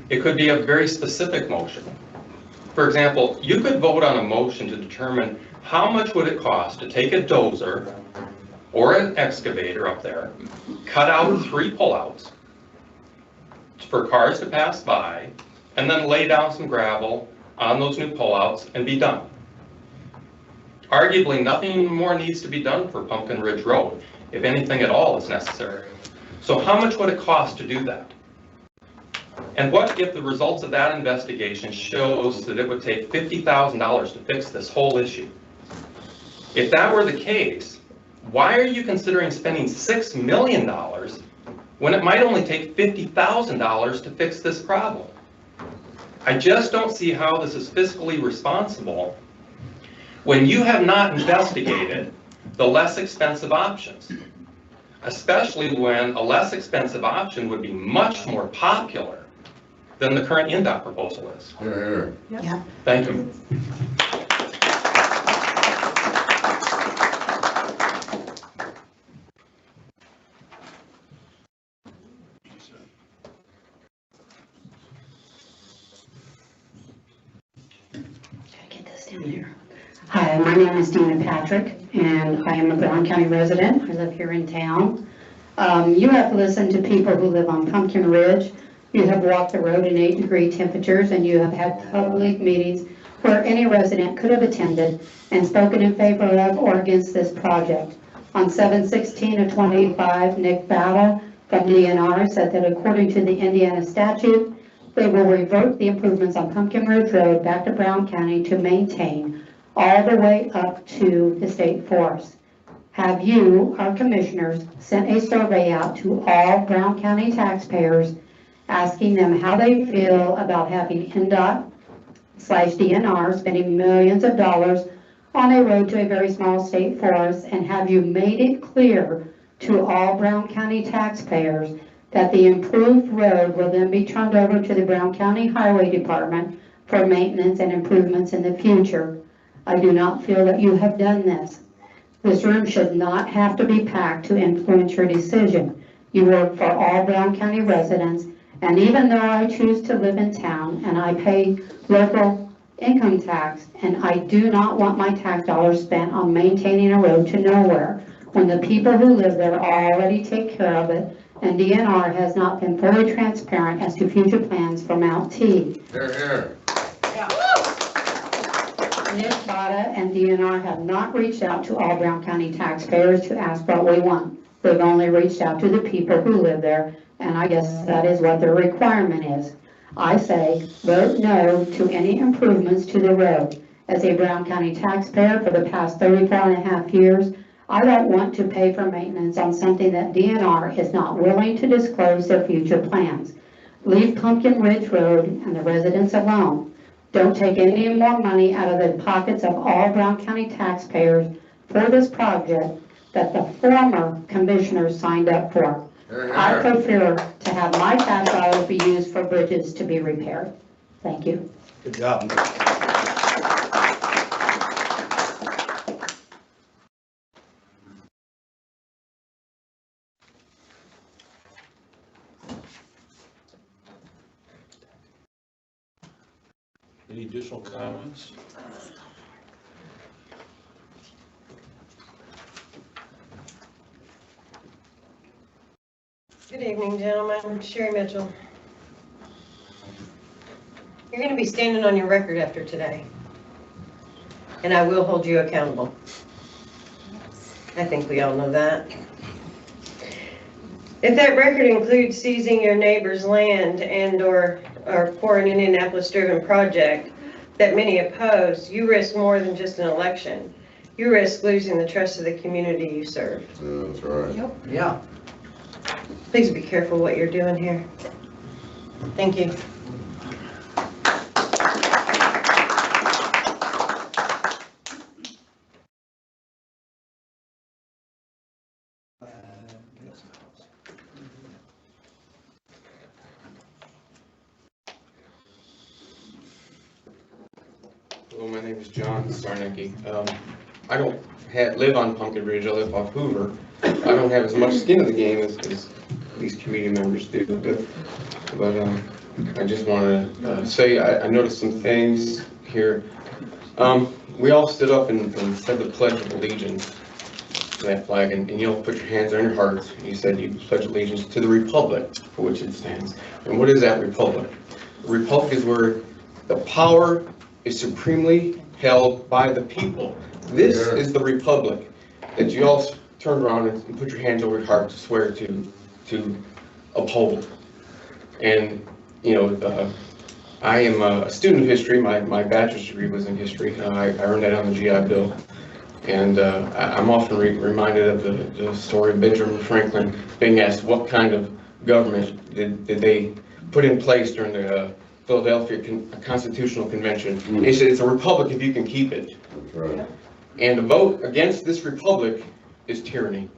it could be a very specific motion. For example, you could vote on a motion to determine how much would it cost to take a dozer or an excavator up there, cut out 3 pullouts for cars to pass by, and then lay down some gravel on those new pullouts and be done. Arguably, nothing more needs to be done for Pumpkin Ridge Road, if anything at all is necessary. So how much would it cost to do that? And what if the results of that investigation shows that it would take $50,000 to fix this whole issue? If that were the case, why are you considering spending $6 million when it might only take $50,000 to fix this problem? I just don't see how this is fiscally responsible when you have not investigated the less expensive options, especially when a less expensive option would be much more popular than the current INDOT proposal is. Yeah. Thank you. Hi, my name is Dina Patrick, and I am a Brown County resident. I live here in town. You have listened to people who live on Pumpkin Ridge. You have walked the road in 8-degree temperatures, and you have had public meetings where any resident could have attended and spoken in favor of or against this project. On 7/16/25, Nick Bada from DNR said that according to the Indiana statute, they will revert the improvements on Pumpkin Ridge Road back to Brown County to maintain all the way up to the state forest. Have you, our commissioners, sent a survey out to all Brown County taxpayers asking them how they feel about having INDOT/DNR spending millions of dollars on a road to a very small state forest? And have you made it clear to all Brown County taxpayers that the improved road will then be turned over to the Brown County Highway Department for maintenance and improvements in the future? I do not feel that you have done this. This room should not have to be packed to influence your decision. You work for all Brown County residents, and even though I choose to live in town and I pay local income tax, and I do not want my tax dollars spent on maintaining a road to nowhere, when the people who live there already take care of it, and DNR has not been fully transparent as to future plans for Mount T. Nick Bada and DNR have not reached out to all Brown County taxpayers to ask what we want. They've only reached out to the people who live there, and I guess that is what their requirement is. I say vote no to any improvements to the road. As a Brown County taxpayer for the past 34.5 years, I don't want to pay for maintenance on something that DNR is not willing to disclose their future plans. Leave Pumpkin Ridge Road and the residents alone. Don't take any more money out of the pockets of all Brown County taxpayers for this project that the former commissioners signed up for. I prefer to have my tax dollars be used for bridges to be repaired. Thank you. Good job. Any additional comments? Good evening, gentlemen. Sherry Mitchell. You're going to be standing on your record after today, and I will hold you accountable. I think we all know that. If that record includes seizing your neighbor's land and/or for an Indianapolis-driven project that many oppose, you risk more than just an election. You risk losing the trust of the community you serve. Yeah, that's right. Yeah. Please be careful what you're doing here. Thank you. Hello, my name is John Sarnecki. I don't live on Pumpkin Ridge, I live off Hoover. I don't have as much skin in the game as these community members do, but I just want to say I noticed some things here. We all stood up and said the Pledge of Allegiance to that flag, and you'll put your hands on your hearts. You said you pledge allegiance to the Republic for which it stands. And what is that Republic? The Republic is where the power is supremely held by the people. This is the Republic that you all turned around and put your hands over your heart to swear to uphold. And, you know, I am a student of history. My bachelor's degree was in history. I earned that on the GI Bill. And I'm often reminded of the story of Benjamin Franklin being asked what kind of government did they put in place during the Philadelphia Constitutional Convention. He said, it's a republic if you can keep it. That's right. And to vote against this republic is tyranny.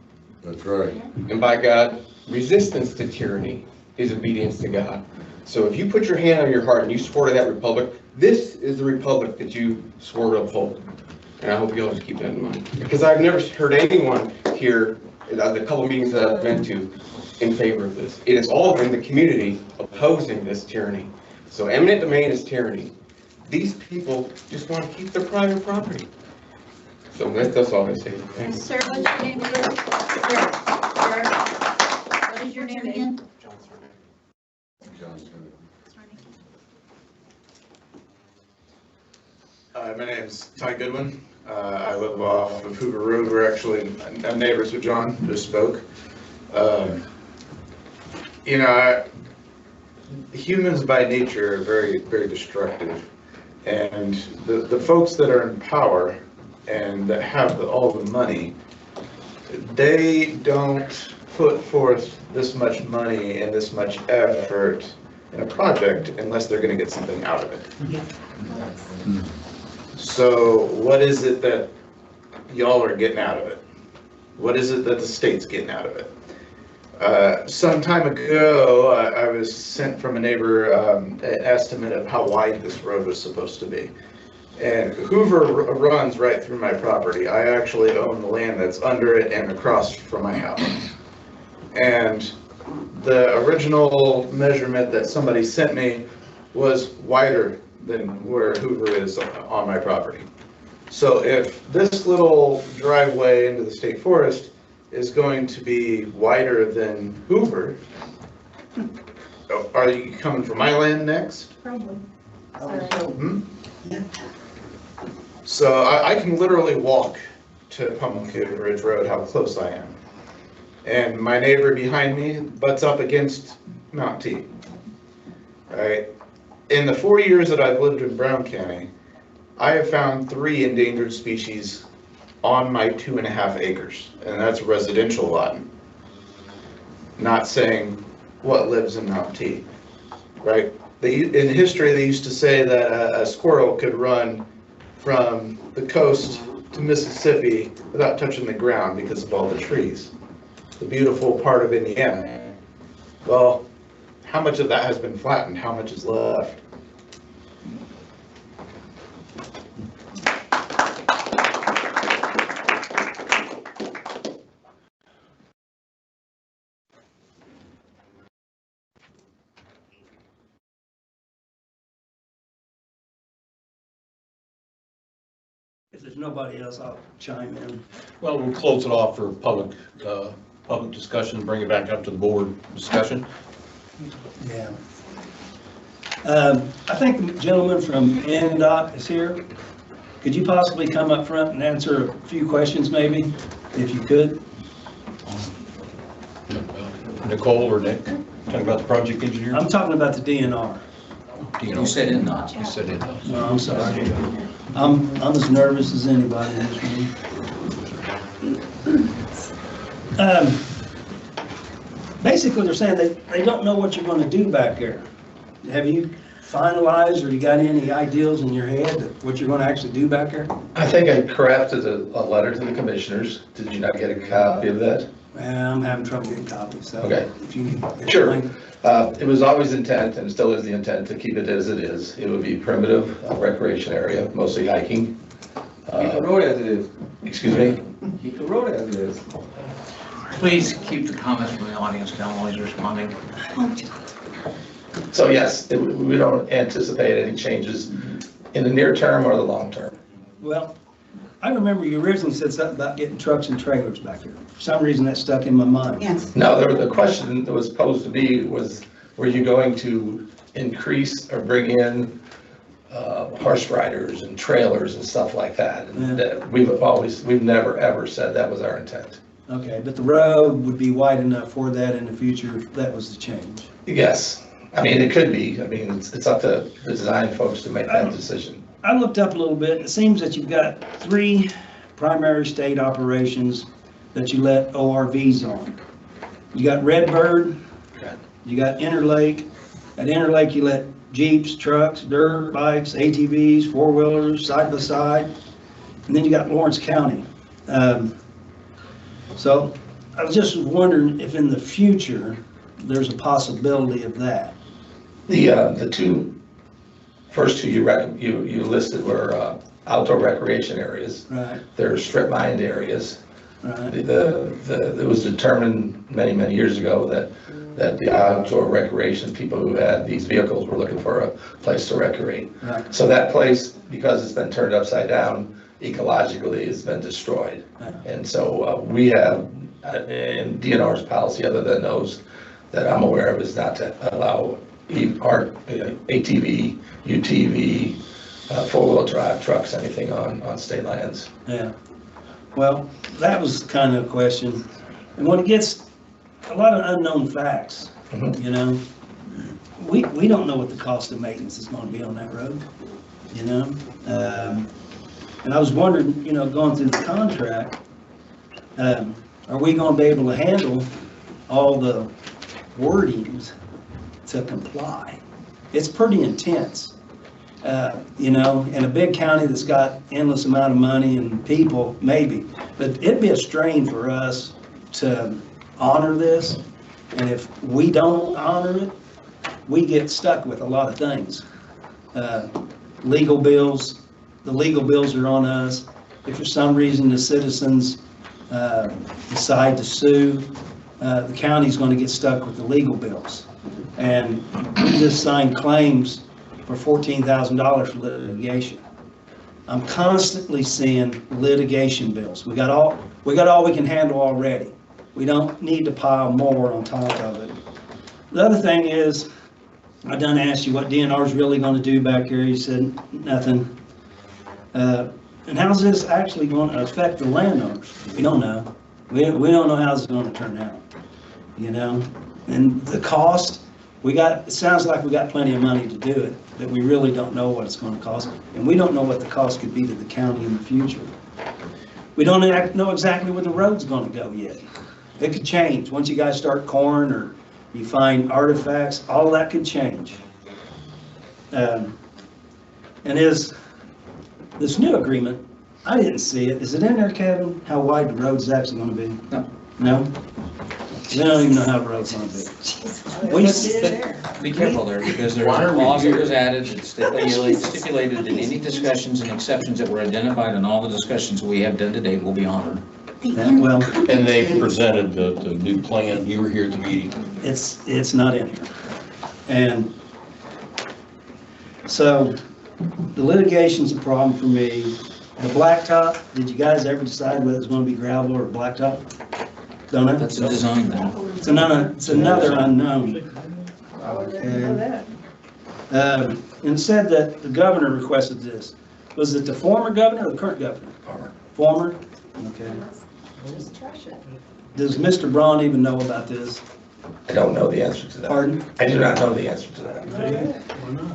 That's right. And by God, resistance to tyranny is obedience to God. So if you put your hand on your heart and you support that republic, this is the republic that you swore to uphold. And I hope you all just keep that in mind. Because I've never heard anyone here, the couple meetings that I've been to, in favor of this. It has all been the community opposing this tyranny. So eminent domain is tyranny. These people just want to keep their private property. So that's all I say. Thanks. Sir, what's your name again? Sir, what is your name again? My name's Ty Goodwin. I live off of Hoover Road. We're actually neighbors with John, just spoke. You know, humans by nature are very, very destructive. And the folks that are in power and that have all the money, they don't put forth this much money and this much effort in a project unless they're going to get something out of it. So what is it that y'all are getting out of it? What is it that the state's getting out of it? Some time ago, I was sent from a neighbor an estimate of how wide this road was supposed to be. And Hoover runs right through my property. I actually own the land that's under it and across from my house. And the original measurement that somebody sent me was wider than where Hoover is on my property. So if this little driveway into the state forest is going to be wider than Hoover, are you coming for my land next? Probably. So I can literally walk to Pumpkin Ridge Road, how close I am. And my neighbor behind me butts up against Mount T. Right? In the 40 years that I've lived in Brown County, I have found 3 endangered species on my 2.5 acres, and that's residential lot. Not saying what lives in Mount T. right? In history, they used to say that a squirrel could run from the coast to Mississippi without touching the ground because of all the trees. The beautiful part of Indiana. Well, how much of that has been flattened? How much is left? If there's nobody else, I'll chime in. Well, we'll close it off for public discussion, bring it back up to the board discussion. Yeah. I think the gentleman from NDOT is here. Could you possibly come up front and answer a few questions maybe, if you could? Nicole or Nick, talking about the project engineer? I'm talking about the DNR. You said it not. You said it not. No, I'm sorry. I'm as nervous as anybody in this room. Basically, they're saying they don't know what you're going to do back there. Have you finalized, or you got any ideas in your head of what you're going to actually do back there? I think I crafted a letter to the commissioners. Did you not get a copy of that? Well, I'm having trouble getting copies, so. Okay. If you Sure. It was always intent, and still is the intent, to keep it as it is. It would be primitive recreation area, mostly hiking. Keep the road as it is. Excuse me? Keep the road as it is. Please keep the comments from the audience down while he's responding. So yes, we don't anticipate any changes in the near term or the long term. Well, I remember you originally said something about getting trucks and trailers back here. For some reason, that stuck in my mind. Yes. No, the question that was posed to me was, were you going to increase or bring in horse riders and trailers and stuff like that? And we've never ever said that was our intent. Okay, but the road would be wide enough for that in the future if that was the change. Yes, I mean, it could be. I mean, it's up to the design folks to make that decision. I looked up a little bit. It seems that you've got 3 primary state operations that you let ORVs on. You got Redbird, you got Interlake. At Interlake, you let Jeeps, trucks, dirt bikes, ATVs, 4-wheelers, side-by-side. And then you got Lawrence County. So I was just wondering if in the future, there's a possibility of that. The first two you listed were outdoor recreation areas. Right. They're strip mined areas. Right. It was determined many years ago that the outdoor recreation people who had these vehicles were looking for a place to recreate. Right. So that place, because it's been turned upside down, ecologically it's been destroyed. Right. And so we have, in DNR's policy, other than those that I'm aware of, is not to allow ATV, UTV, 4-wheel drive trucks, anything on state lands. Yeah. Well, that was kind of a question. And when it gets a lot of unknown facts, you know, we don't know what the cost of maintenance is going to be on that road, you know? And I was wondering, you know, going through the contract, are we going to be able to handle all the wordings to comply? It's pretty intense, you know, in a big county that's got endless amount of money and people, maybe, but it'd be a strain for us to honor this. And if we don't honor it, we get stuck with a lot of things. Legal bills, the legal bills are on us. If for some reason the citizens decide to sue, the county's going to get stuck with the legal bills. And we just signed claims for $14,000 for litigation. I'm constantly seeing litigation bills. We got all we can handle already. We don't need to pile more on top of it. The other thing is, I done asked you what DNR is really going to do back here. You said nothing. And how's this actually going to affect the landowners? We don't know. We don't know how it's going to turn out, you know? And the cost, it sounds like we got plenty of money to do it, but we really don't know what it's going to cost. And we don't know what the cost could be to the county in the future. We don't know exactly where the road's going to go yet. It could change. Once you guys start corn or you find artifacts, all that could change. And this new agreement, I didn't see it. Is it in there, Kevin, how wide the road's actually gonna be? No. No? They don't even know how the road's gonna be. We Be careful there, because there's a clause that was added that stipulated that any discussions and exceptions that were identified in all the discussions we have done today will be honored. Well, And they presented the new plan, you were here at the meeting. it's not in here. And so the litigation's a problem for me. The blacktop, did you guys ever decide whether it's gonna be gravel or blacktop? Don't know. That's a design thing. It's another unknown. Okay. And it said that the governor requested this. Was it the former governor or the current governor? Former. Okay. Just trash it. Does Mr. Braun even know about this? I don't know the answer to that. Pardon? I do not know the answer to that.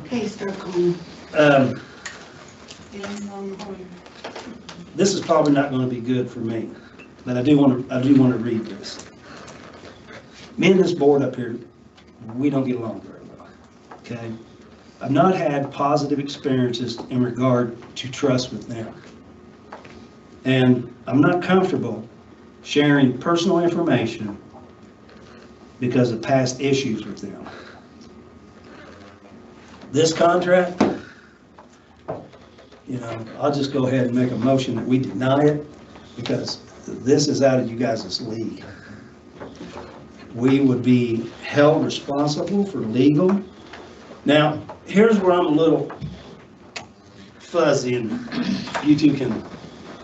Okay, start calling. This is probably not going to be good for me, but I do want to read this. Me and this board up here, we don't get along very well. Okay, I've not had positive experiences in regard to trust with them, and I'm not comfortable sharing personal information because of past issues with them. This contract, you know, I'll just go ahead and make a motion that we deny it because this is out of you guys' league. We would be held responsible for legal. Now, here's where I'm a little fuzzy, and you two can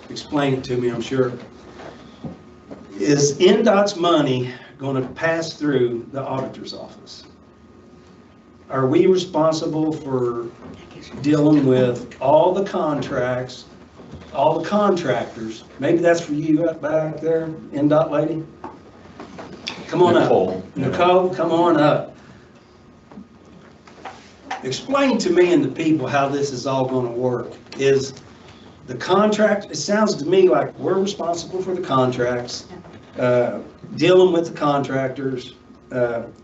explain it to me, I'm sure. Is NDOT's money going to pass through the auditor's office? Are we responsible for dealing with all the contracts, all the contractors? Maybe that's for you up back there, NDOT lady? Come on up. Nicole, come on up. Explain to me and the people how this is all going to work. Is the contract, it sounds to me like we're responsible for the contracts, dealing with the contractors.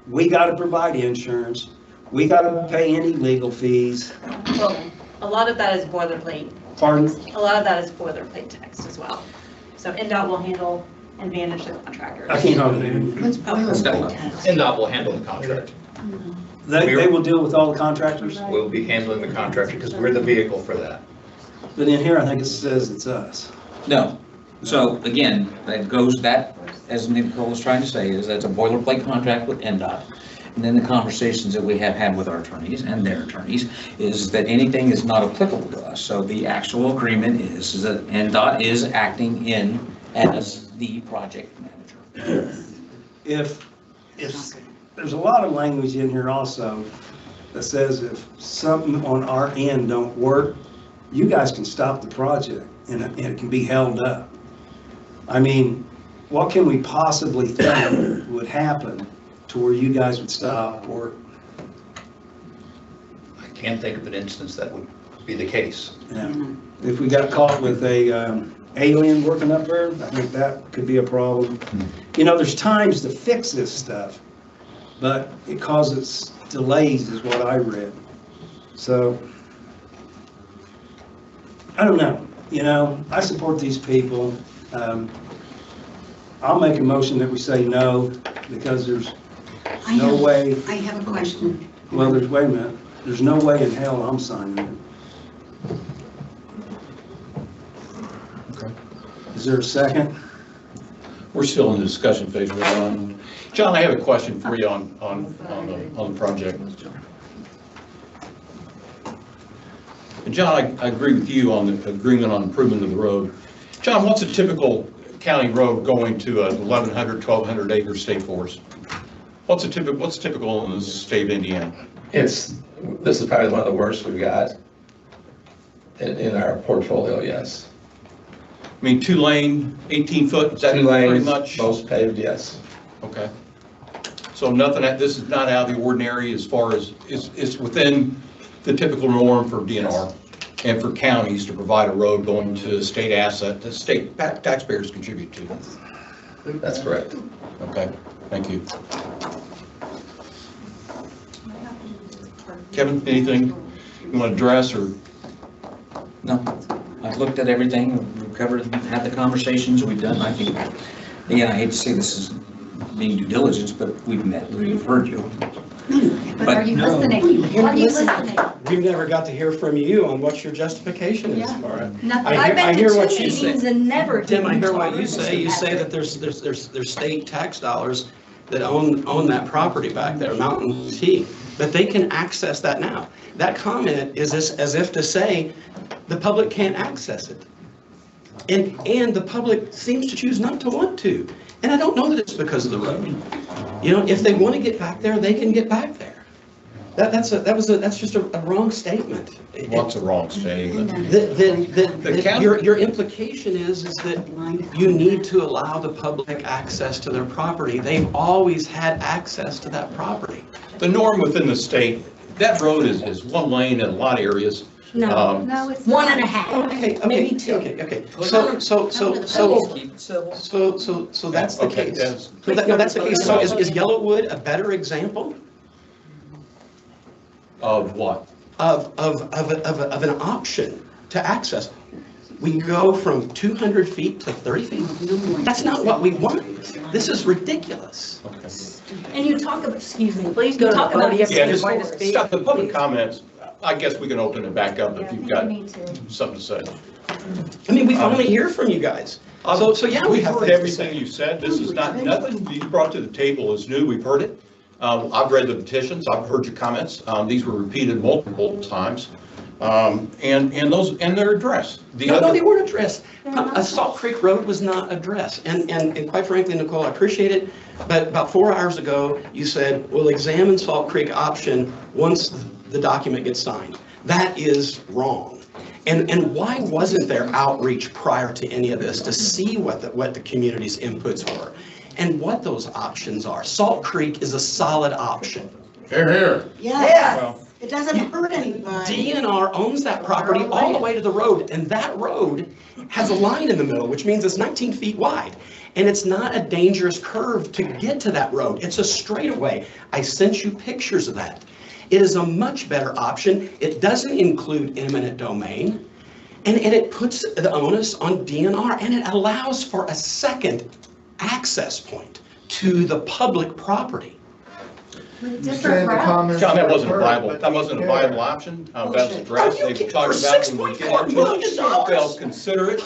We got to provide insurance. We got to pay any legal fees. Well, a lot of that is boilerplate. Pardon? A lot of that is boilerplate text as well. So NDOT will handle and manage the contractors. I can't hardly hear you. NDOT will handle the contract. They will deal with all the contractors? We'll be handling the contractor because we're the vehicle for that. But in here, I think it says it's us. No. So again, that goes, that, as Nicole was trying to say, is that's a boilerplate contract with NDOT. And then the conversations that we have had with our attorneys and their attorneys is that anything is not applicable to us. So the actual agreement is that NDOT is acting in as the project manager. If there's a lot of language in here also that says if something on our end don't work, you guys can stop the project and it can be held up. I mean, what can we possibly think would happen to where you guys would stop or? I can't think of an instance that would be the case. Yeah. If we got caught with a alien working up there, I think that could be a problem. You know, there's times to fix this stuff, but it causes delays is what I read. So, I don't know, you know, I support these people. I'll make a motion that we say no, because there's no way. I have a question. Well, wait a minute, there's no way in hell I'm signing it. Okay. Is there a second? We're still in the discussion phase. John, I have a question for you on the project. And John, I agree with you on the agreement on improvement of the road. John, what's a typical county road going to a 1,100, 1,200 acre state forest? What's typical in the state of Indiana? This is probably one of the worst we've got in our portfolio, yes. I mean, 2-lane, 18 foot, is that 2 pretty lanes, much? most paved, yes. Okay. So nothing, this is not out of the ordinary as far as, it's within the typical norm for DNR and for counties to provide a road going to state asset that state taxpayers contribute to. That's correct. Okay, thank you. Kevin, anything? you want to address or? No, I've looked at everything, we've covered, had the conversations we've done, I think, again, I hate to say this is being due diligence, but we've met, we've heard you. But are you listening? Are you listening? We've never got to hear from you on what your justification is for it. Nothing. I I've hear been what to two you say. meetings and never. Tim, I hear what even you say. You say that there's state tax dollars that own that property back there, Mountain T, but they can access that now. That comment is as if to say the public can't access it. And the public seems to choose not to want to. And I don't know that it's because of the road. You know, if they want to get back there, they can get back there. That's just a wrong statement. What's a wrong statement? Your implication is that you need to allow the public access to their property. They've always had access to that property. The norm within the state, that road is one lane in a lot of areas. No, no, it's 1.5. Okay, maybe 2. Okay. So that's the Okay, case. yes. That's the case. So is Yellowwood a better example? Of what? Of an option to access. We go from 200 feet to 30 feet. That's not what we want. This is ridiculous. And you talk about, excuse me, please go to the podium. Yeah, just stop the public comments. I guess we can open it back up if you've got something to say. I mean, we finally hear from you guys. So yeah, We've heard everything you said. This is nothing you brought to the table is new. We've heard it. I've read the petitions. I've heard your comments. These were repeated multiple times. And they're addressed. No, they weren't addressed. Salt Creek Road was not addressed. And quite frankly, Nicole, I appreciate it. But about 4 hours ago, you said, we'll examine Salt Creek option once the document gets signed. That is wrong. And why wasn't there outreach prior to any of this to see what the community's inputs were and what those options are? Salt Creek is a solid option. Here. Yes, it doesn't hurt anybody. DNR owns that property all the way to the road, and that road has a line in the middle, which means it's 19 feet wide. And it's not a dangerous curve to get to that road. It's a straightaway. I sent you pictures of that. It is a much better option. It doesn't include eminent domain, and it puts the onus on DNR, and it allows for a second access point to the public property. Different route. John, that wasn't a viable option. That's addressed. They've talked about when we get into it. They'll consider it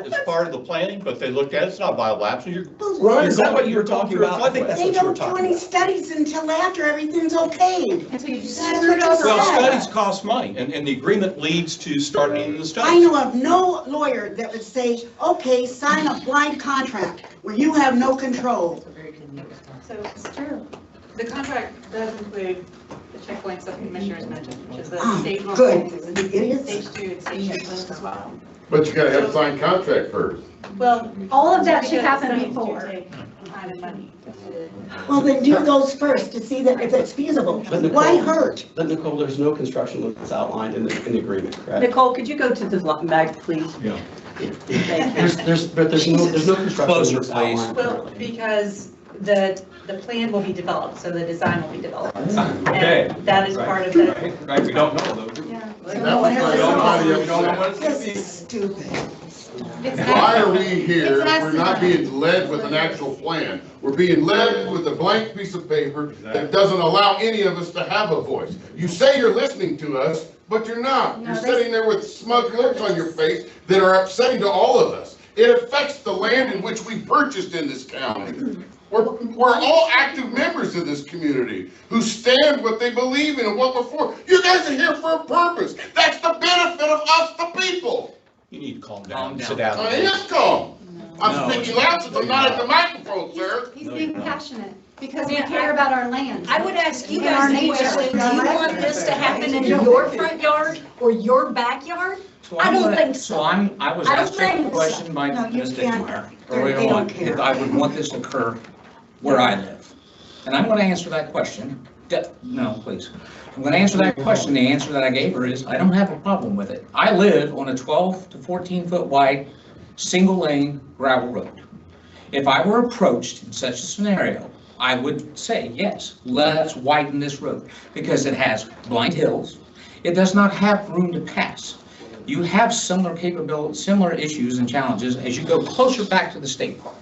as part of the planning, but they looked at it. It's not a viable option. Ron, is that what you were talking about? I think that's They what you were don't do talking any about. studies until after everything's okayed. Until you That's screw what it you over. Well, said. studies cost money, and the agreement leads to starting the I studies. know of no lawyer that would say, okay, sign a blind contract where you have no control. So it's true. The contract does include the checkpoints that the commissioners mentioned, which is the stage 1, good. stage 2, and stage 3 plans as well. But you gotta have a signed contract first. Well, All of that should because happen some do before. take time and money. Well, then do those first to see that if it's feasible. But Nicole- Why hurt? But Nicole, there's no construction that's outlined in the agreement, correct? Nicole, could you go to the back, please? Yeah. There's no construction Closer, that's please. outlined. Well, because the plan will be developed, so the design will be developed. Okay. And that is part of the, Right, we don't know though. This is stupid. Why are we here if we're not being led with an actual plan? We're being led with a blank piece of paper that doesn't allow any of us to have a voice. You say you're listening to us, but you're not. You're sitting there with smug looks on your face that are upsetting to all of us. It affects the land in which we purchased in this county. We're all active members of this community who stand what they believe in and what we're for. You guys are here for a purpose. That's the benefit of us, the people. You need to calm down and sit down. I am calm. I'm No. speaking loud since I'm not at the microphone, sir. He's being passionate because we care about our land. I would ask you And our guys the nature. question, do you want this to happen in your front yard or your backyard? So I I'm don't gonna- think so. I was I don't asked a think so. question by No, you Ms. can't. Dickmeyer They earlier don't on, care. if I would want this to occur where I live. And I'm gonna answer that question. No, please. I'm gonna answer that question. The answer that I gave her is, I don't have a problem with it. I live on a 12 to 14 foot wide, single lane gravel road. If I were approached in such a scenario, I would say, yes, let's widen this road because it has blind hills. it does not have room to pass. You have similar capabilities, similar issues and challenges as you go closer back to the state park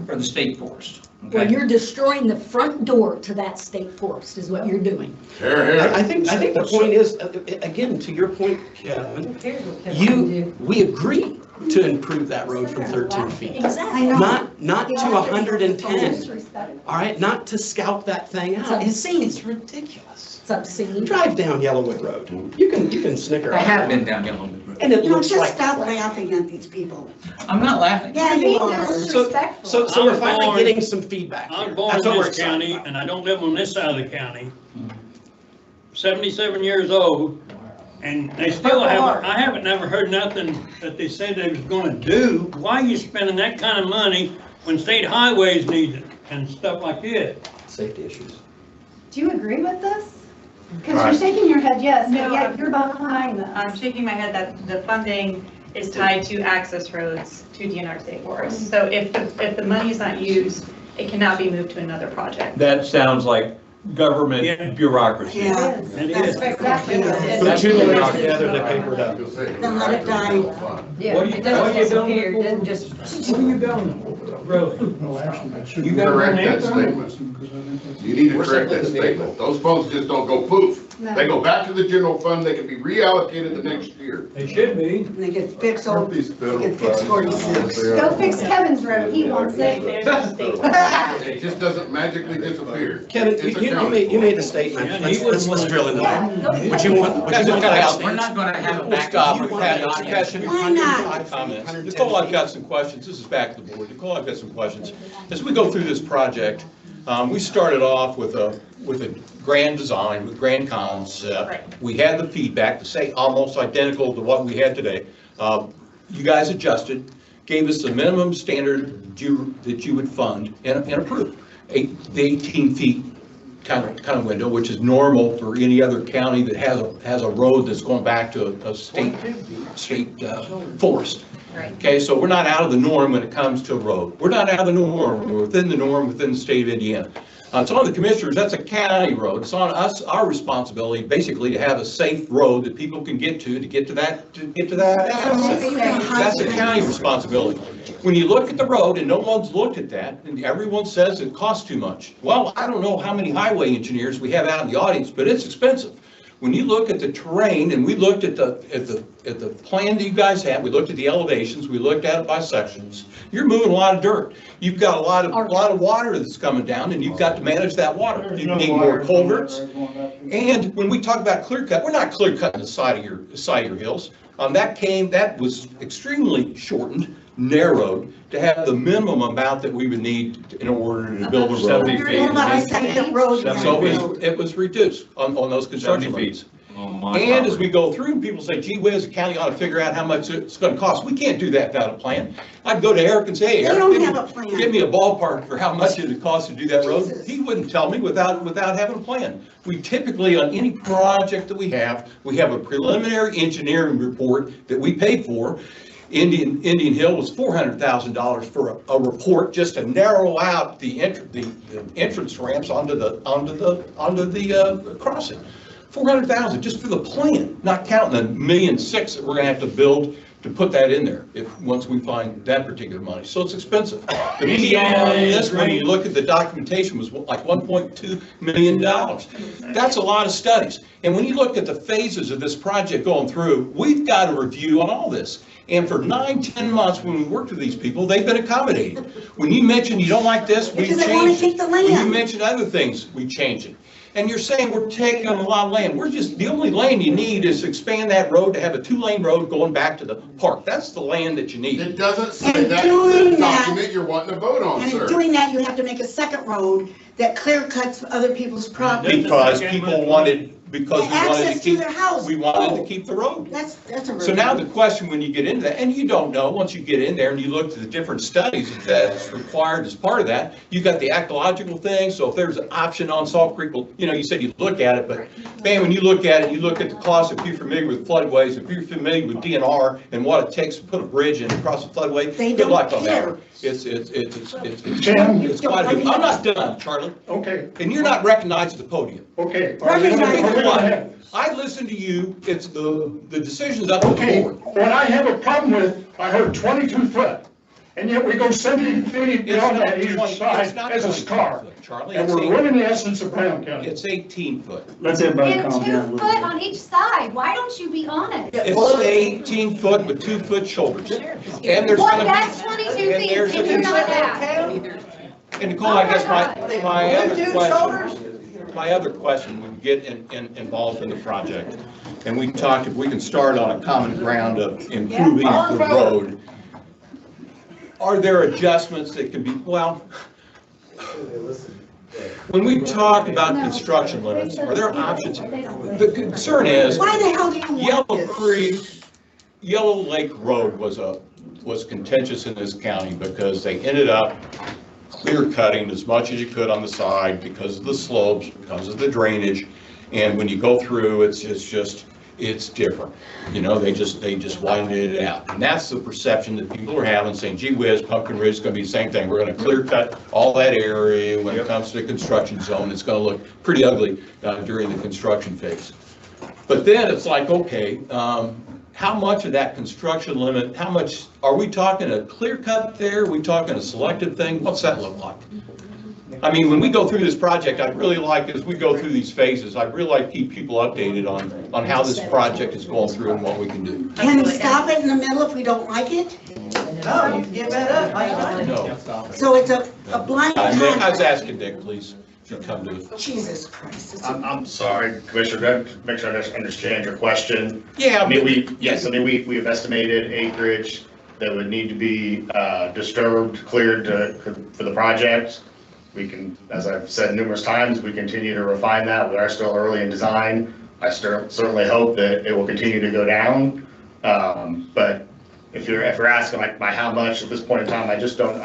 or the state forest. Well, Okay? you're destroying the front door to that state forest is what you're doing. I think the point is, again, to your point, Kevin, we agree to improve that road from 13 feet. Exactly. Not to 110, all right, not to scout that thing out. It's ridiculous. It's obscene. Drive down Yellowwood Road. You can snicker. I have been down Yellowwood Road. And it You know, looks just like stop crap. laughing at these people. I'm not laughing. Yeah, you are. So we're finally getting some feedback I'm here. born That's in what we're this excited county, about. and I don't live on this side of the county. 77 years old, and they still haven't, I haven't never heard nothing that they said they was gonna do. Why are you spending that kind of money when state highways need it and stuff like this? Safety issues. Do you agree with this? Because Right. you're shaking your head yes, No, but yet you're behind this. I'm shaking my head that the funding is tied to access roads to DNR State Forest. So if the money is not used, it cannot be moved to another project. That sounds like government bureaucracy. Yeah, It that's is. exactly what it Put is. two layers together, they paper it up. Then let it die. Yeah, What are you- it doesn't what are you doing? disappear, it doesn't just. What are you doing? Really? No, actually, that should You be. got Correct an that answer? statement. You need to correct that statement. Those funds just don't go poof. They go back to the general fund, they can be reallocated the next year. They should be. And they get fixed old, they get fixed 46. Go fix Kevin's road, he wants it. It just doesn't magically disappear. Kevin, It's a you county. made a statement. Let's drill into that. Would you want We're that not gonna have a back. Stop. You want Pat, the Pat, audience. should we- Why not? Comments. Nicole, I've got some questions. This is back to the board. Nicole, I've got some questions. As we go through this project, we started off with a grand design, with grand concept. We had the feedback to say almost identical to what we had today. You guys adjusted, gave us the minimum standard that you would fund and approve. The 18 feet kind of window, which is normal for any other county that has a road that's going back to a state forest. Right. Okay, so we're not out of the norm when it comes to a road. We're not out of the norm, we're within the norm within the state of Indiana. It's on the commissioners, that's a county road. It's on us, our responsibility, basically, to have a safe road that people can get to that asset. That's a county responsibility. When you look at the road, and no one's looked at that, and everyone says it costs too much. Well, I don't know how many highway engineers we have out in the audience, but it's expensive. When you look at the terrain, and we looked at the plan that you guys had, we looked at the elevations, we looked at it by sections, you're moving a lot of dirt. You've got a lot of water that's coming down, and you've got to manage that water. You need more culverts. And when we talk about clear cut, we're not clear cutting the side of your hills. That was extremely shortened, narrowed, to have the minimum amount that we would need in order to build a road. 70 feet. What about a second road? So it was reduced on those construction fees. And as we go through, people say, gee whiz, the county ought to figure out how much it's gonna cost. We can't do that without a plan. I'd go to Eric and say, hey, They Eric, don't have a plan. give me a ballpark for how much it costs to do that road. He wouldn't tell me without having a plan. We typically, on any project that we have a preliminary engineering report that we pay for. Indian Hill was $400,000 for a report just to narrow out the entrance ramps onto the crossing. $400,000 just for the plan, not counting the $1.6 million that we're gonna have to build to put that in there once we find that particular money. So it's expensive. The median on this one, you look at the documentation, was like $1.2 million. That's a lot of studies. And when you look at the phases of this project going through, we've got a review on all this. And for 9-10 months, when we worked with these people, they've been accommodating. When you mention you don't like this, we change it. Because they want to take the When you land. mention other things, we change it. And you're saying we're taking a lot of land. The only land you need is to expand that road to have a 2-lane road going back to the park. That's the land that you need. It doesn't say And that in doing the that- document you're wanting to vote on, And in sir. doing that, you have to make a second road that clear cuts other people's property. Because people wanted, because Access to their house. we wanted to keep the road. That's a. So now the question, when you get into that, and you don't know, once you get in there and you look at the different studies that's required as part of that, you got the ecological thing, so if there's an option on Salt Creek, well, you said you look at it, but man, when you look at it, you look at the cost, if you're familiar with floodways, if you're familiar with DNR and what it takes to put a bridge in across the floodway, They good don't luck on that. care. It's quite a bit. I'm not done, Charlie. Okay, And you're not recognized at the podium. okay. Recognize we're gonna have this. I listened to you, it's the decision's up to the Okay, board. what I have a problem with, I heard 22 foot, and yet we go 70 feet beyond that either side as a scar. Charlie, And we're ruining the essence of Brown County. it's 18 foot. Let's everybody And calm 2 down a foot little bit. on each side. Why don't you be honest? It's 18 foot with 2 foot shoulders. And there's Well, gonna that's be, 22 and feet, there's and a you're not concern. that. And Nicole, I guess my other question would get involved in the project. And we talked, if we can start on a common ground of improving the road. Are there adjustments that can be, well, when we talk about construction limits, are there options? The concern is, Why the hell do you want Yellow this? Creek, Yellow Lake Road was contentious in this county because they ended up clear cutting as much as you could on the side because of the slopes, because of the drainage. And when you go through, it's different. You know, they just widened it out. And that's the perception that people are having, saying, gee whiz, Pumpkin Ridge is gonna be the same thing. We're gonna clear cut all that area when it comes to the construction zone. It's gonna look pretty ugly during the construction phase. But then it's like, okay, how much of that construction limit, how much, are we talking a clear cut there? Are we talking a selective thing? What's that look like? I mean, when we go through this project, I'd really like, as we go through these phases, I'd really like to keep people updated on how this project is going through and what we can do. Can we stop it in the middle if we don't like it? No, you can give that up. How you doing? No. So it's a blind I was contract. asking Dick, please, if you come to. Jesus Christ. it's a- I'm sorry, Commissioner, make sure I understand your question. Yeah. I mean, we have estimated acreage that would need to be disturbed, cleared for the project. We can, as I've said numerous times, we continue to refine that. We are still early in design. I certainly hope that it will continue to go down. But if you're asking like by how much at this point in time, I just don't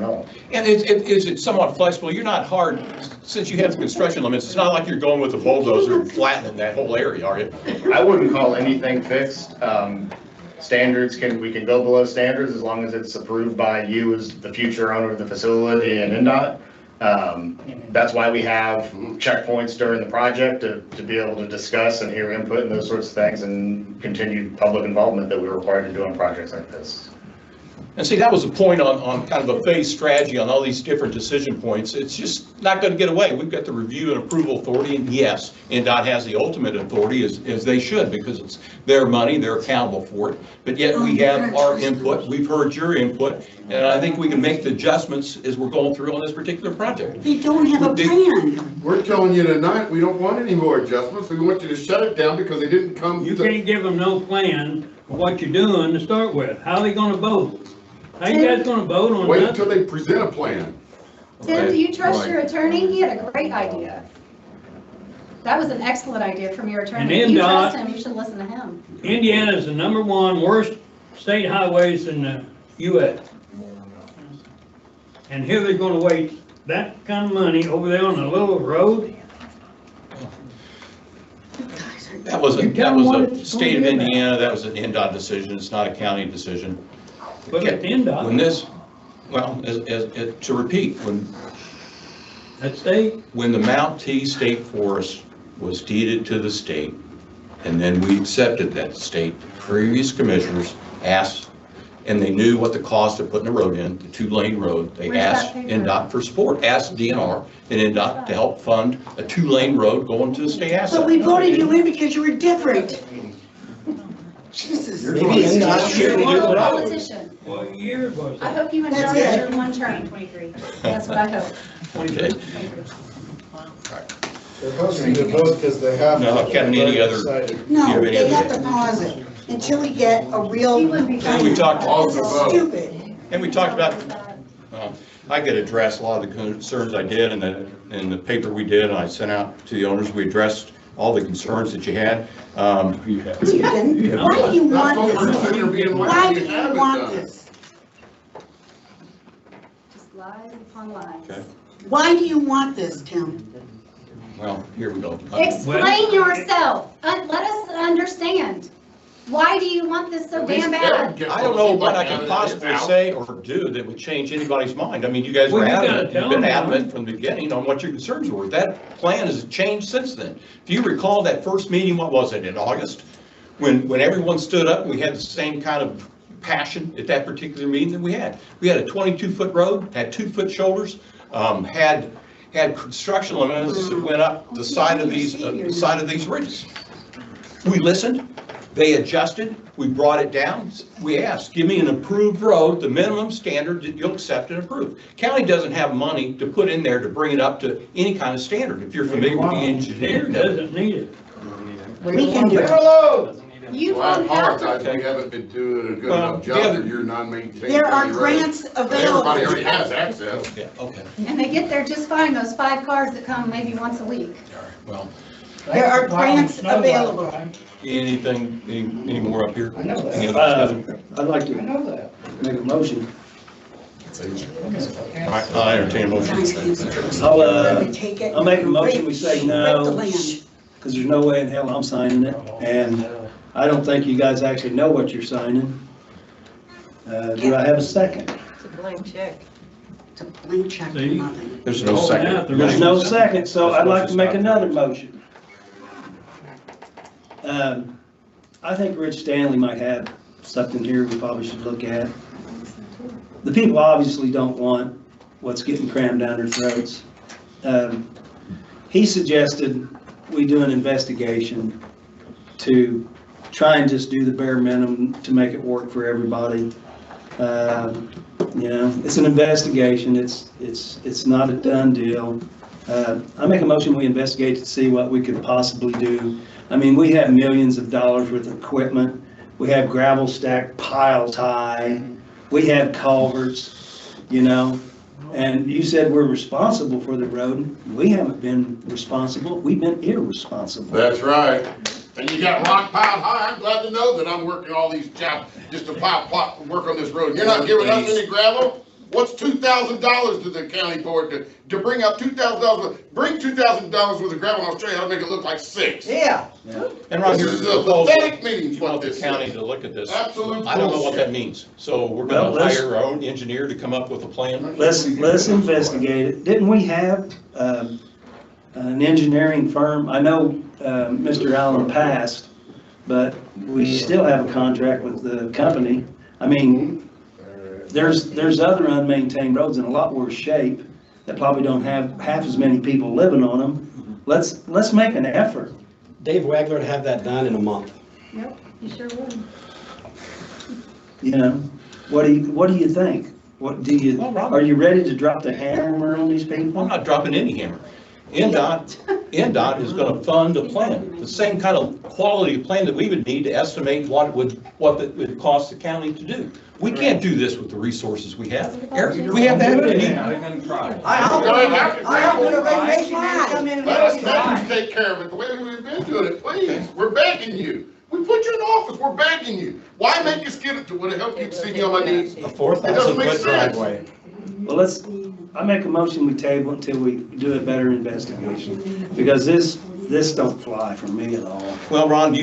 know. And is it somewhat flexible? You're not hard, since you have the construction limits, it's not like you're going with a bulldozer and flattening that whole area, are you? I wouldn't call anything fixed. Standards we can go below standards as long as it's approved by you as the future owner of the facility and NDOT. That's why we have checkpoints during the project to be able to discuss and hear input and those sorts of things and continued public involvement that we're required to do on projects like this. And see, that was the point on kind of a phase strategy on all these different decision points. It's just not going to get away. We've got the review and approval authority, and yes, NDOT has the ultimate authority as they should because it's their money, they're accountable for it. But yet we have our input, we've heard your input, and I think we can make the adjustments as we're going through on this particular project. They don't have a plan. We're telling you tonight, we don't want any more adjustments. We want you to shut it down because they didn't come. You can't give them no plan of what you're doing to start with. How are they gonna vote? How you guys gonna vote on Wait that? until they present a plan. Tim, do you trust your attorney? He had a great idea. That was an excellent idea from your attorney. If you trust him, you should listen to him. Indiana is the #1 worst state highways in the US. And here they're gonna waste that kind of money over there on a little road? That was a state of Indiana, that was an NDOT decision, it's not a county decision. But it's NDOT. When this, well, to repeat, when the Mount T State Forest was deeded to the state, and then we accepted that state, previous commissioners asked, and they knew what the cost of putting a road in, the 2-lane road, they asked NDOT for support, asked DNR and NDOT to help fund a 2-lane road going to the state asset. But we voted you in because you were different. Jesus. Maybe it's not sure to do politician. What year was it? I hope you enjoy your one term. 23. That's what I hope. Okay. They're hosting the vote because they have. No, Kevin, any other? No, they have to pause it until we get a real. And we talked, This is stupid. and we talked about, I could address a lot of the concerns I did in the paper we did, and I sent out to the owners. We addressed all the concerns that you had. Why do you want this? Why do you want this? Just lies upon lies. Okay. Why do you want this, Tim? Well, here we go. Explain yourself. Let us understand. Why do you want this so damn bad? I don't know what I can possibly say or do that would change anybody's mind. I mean, you guys were Well, you gotta adamant, tell you've been them. adamant from the beginning on what your concerns were. That plan has changed since then. If you recall that first meeting, what was it, in August? When everyone stood up, we had the same kind of passion at that particular meeting that we had. We had a 22-foot road, had 2-foot shoulders, had construction limits that went up the side of these ridges. We listened, they adjusted, we brought it down, we asked, give me an approved road, the minimum standard that you'll accept and approve. County doesn't have money to put in there to bring it up to any kind of standard. If you're familiar with the engineer, Doesn't need it. We can do it. You Well, I won't have apologize, to. we haven't been doing a good Well, enough job that you're non-maintaining. There are county roads. grants available. Everybody already has access. yeah, okay, And they get there just fine, those 5 cars that come maybe once a week. all right, well, There are grants available. anything, any more up here? I know that. Any other discussion? I'd like to make a motion. All right, I'll entertain a motion. I'll make a motion, we say no, because there's no way in hell I'm signing it, and I don't think you guys actually know what you're signing. Do I have a second? It's a blank check. It's a blank check for See? nothing. There's no second. There's no second, so I'd like to make another motion. I think Rich Stanley might have something here we probably should look at. The people obviously don't want what's getting crammed down their throats. He suggested we do an investigation to try and just do the bare minimum to make it work for everybody. You know, it's an investigation, it's not a done deal. I make a motion we investigate to see what we could possibly do. I mean, we have millions of dollars worth of equipment. We have gravel stack pile tie. We have culverts, you know. And you said we're responsible for the road. We haven't been responsible. We've been irresponsible. That's right. And you got rock piled high. I'm glad to know that I'm working all these jobs just to work on this road. You're not giving us any gravel? What's $2,000 to the county board to bring up $2,000? Bring $2,000 worth of gravel in Australia, that'll make it look like 6. Yeah. And Ron, This here's is the a proposal. pathetic meeting, You want what the this county is. to look at this. Absolute I don't know what bullshit. that means. So we're Well, gonna let's- hire our own engineer to come up with a plan? Let's investigate it. Didn't we have an engineering firm? I know Mr. Allen passed, but we still have a contract with the company. I mean, there's other unmaintained roads in a lot worse shape that probably don't have half as many people living on them. Let's make an effort. Dave Wagler to have that done in a month. Yep, you sure would. You know, what do you think? What do you, are you ready to drop the hammer on these people? I'm not dropping any hammer. NDOT is gonna fund a plan, the same kind of quality plan that we would need to estimate what it would cost the county to do. We can't do this with the resources we have. Eric, we have to have it. I hope the vacation come in and Let us take care of it the way we've been doing it, please. We're begging you. We put you in office, we're begging you. Why make us get it to, would it help you see me on my knees? A 4,000-foot driveway. Well, I make a motion we table until we do a better investigation, because this don't fly for me at all. Well, Ron,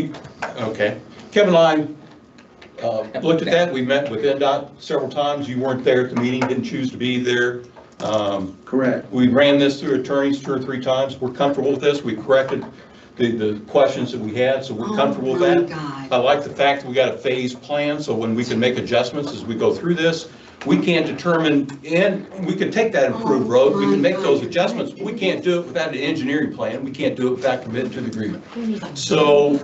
okay. Kevin and I looked at that. We met with NDOT several times. You weren't there at the meeting, didn't choose to be there. Correct. We ran this through attorneys 2 or 3 times. We're comfortable with this. We corrected the questions that we had, so we're comfortable with that. I like the fact that we got a phased plan, so when we can make adjustments as we go through this, we can't determine, and we can take that improved road, we can make those adjustments, but we can't do it without an engineering plan, we can't do it without committing to the agreement. So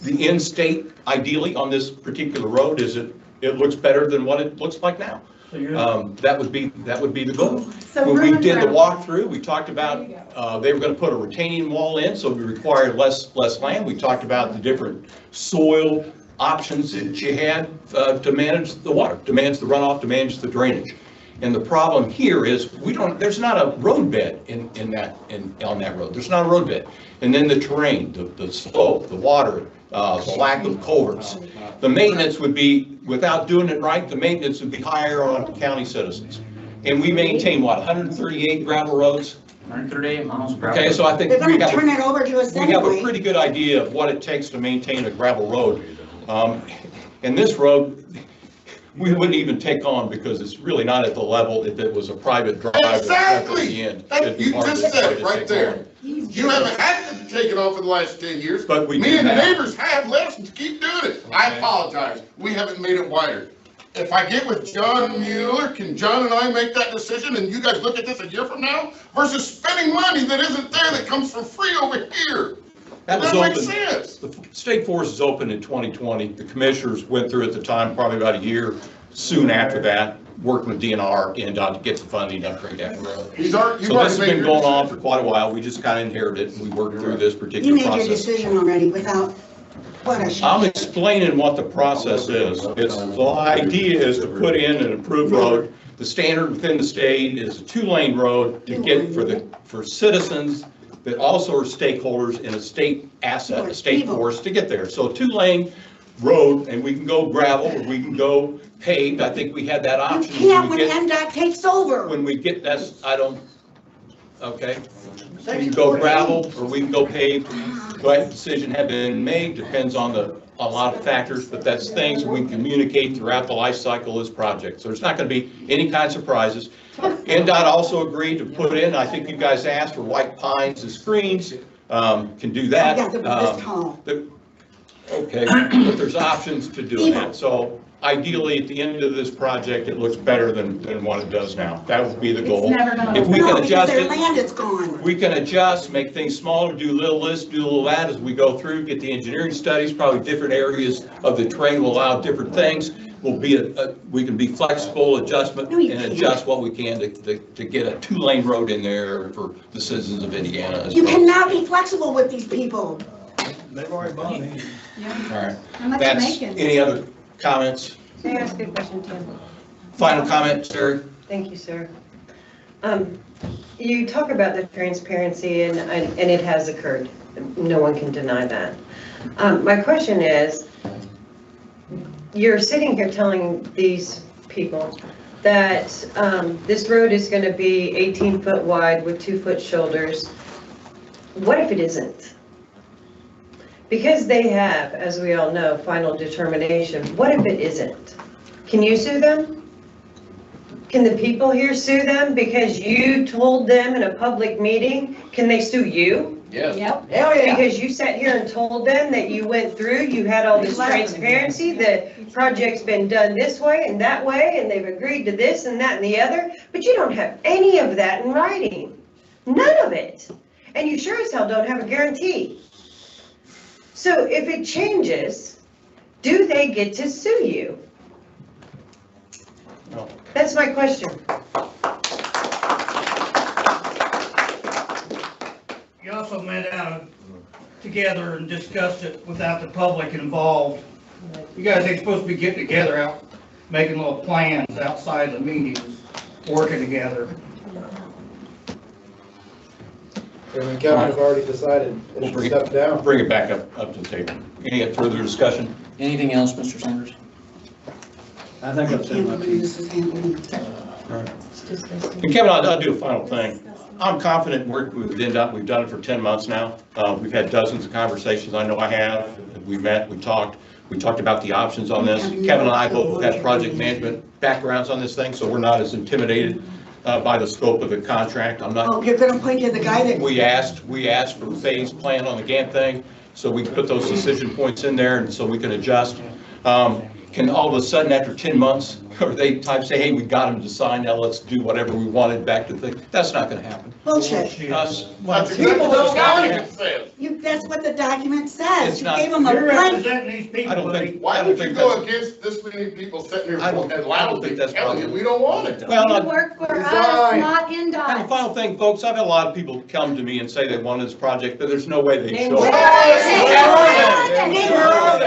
the end state, ideally, on this particular road is it looks better than what it looks like now. That would be the goal. When we did the walkthrough, we talked about, they were gonna put a retaining wall in, so we required less land. We talked about the different soil options that you had to manage the water, to manage the runoff, to manage the drainage. And the problem here is there's not a road bed on that road. There's not a road bed. And then the terrain, the slope, the water, the lack of culverts. The maintenance would be, without doing it right, the maintenance would be higher on county citizens. And we maintain, what, 138 gravel roads? 138 miles gravel. Okay, so I think They're gonna turn it over to us we have a anyway. pretty good idea of what it takes to maintain a gravel road. And this road, we wouldn't even take on because it's really not at the level if it was a private drive. Exactly. At the end. That- It'd be you hard just to- said hard it to right take there. on. You haven't had to take it on for the last 10 years. But we Me do and the now. neighbors have left to keep doing it. I apologize. We haven't made it wider. If I get with John Mueller, can John and I make that decision and you guys look at this a year from now versus spending money that isn't there that comes for free over here? That was makes open. sense. The state forest is open in 2020. The commissioners went through at the time, probably about a year soon after that, working with DNR and to get the funding to upgrade that road. You've So already this has made been your going on decision. for quite a while. We just kind of inherited it and we worked through this You particular made your process. decision already without, what I should. I'm explaining what the process is. The idea is to put in an approved road. The standard within the state is a 2-lane road to get for citizens that also are stakeholders in a state asset, a state forest to get there. So a 2-lane road, and we can go gravel or we can go paved. I think we had that option. You can't when NDOT takes over. When we get, okay. We can go gravel or we can go paved. The right decision had been made, depends on a lot of factors, but that's things we can communicate throughout the life cycle of this project. So there's not going to be any kind of surprises. NDOT also agreed to put in, I think you guys asked for white pines and screens, can do that. Yeah, this tall. Okay, but there's options to doing that. So ideally, at the end of this project, it looks better than what it does now. That would be the goal. If we can adjust Their it, land is gone. we can adjust, make things smaller, do a little this, do a little that as we go through, get the engineering studies, probably different areas of the terrain will allow different things. We can be flexible, adjustment, and adjust what we can to get a 2-lane road in there for the citizens of Indiana as You well. cannot be flexible with these people. They've already bought it. All right. How much That's, you making? any other comments? May I ask a question, Tim? Final comment, Terry? Thank you, sir. You talk about the transparency and it has occurred. No one can deny that. My question is, you're sitting here telling these people that this road is going to be 18-foot wide with 2-foot shoulders. What if it isn't? Because they have, as we all know, final determination. What if it isn't? Can you sue them? Can the people here sue them because you told them in a public meeting? Can they sue you? Yes. Yep. Hell yeah. Because you sat here and told them that you went through, you had all this transparency, the project's been done this way and that way, and they've agreed to this and that and the other, but you don't have any of that in writing. None of it. And you sure as hell don't have a guarantee. So if it changes, do they get to sue you? No. That's my question. You also met out together and discussed it without the public involved. You guys ain't supposed to be getting together out, making little plans outside the meetings, working together. And Kevin's already decided We'll to step down. bring it back up to the table. Any further discussion? Anything else, Mr. Sanders? I think I've said my piece. And Kevin, I'll do a final thing. I'm confident in working with NDOT. We've done it for 10 months now. We've had dozens of conversations. I know I have. We met, we talked about the options on this. Kevin and I both have project management backgrounds on this thing, so we're not as intimidated by the scope of the contract. I'm not. Oh, you're gonna point to the guy that. We asked for a phase plan on the GAMP thing, so we put those decision points in there and so we can adjust. Can all of a sudden after 10 months, or they say, hey, we got them to sign, now let's do whatever we wanted back to the thing? That's not gonna happen. Bullshit. People don't want it. That's what the document says. It's You not- gave them a You're blank. representing these people, I don't buddy. think, Why would you go against this many people sitting here I don't and loudly think that's telling you, possible. we don't want it? well, You I- work for us, Resign. not and the NDOT. final thing, folks, I've had a lot of people come to me and say they wanted this project, but there's no way they'd show Where up. are they? Where are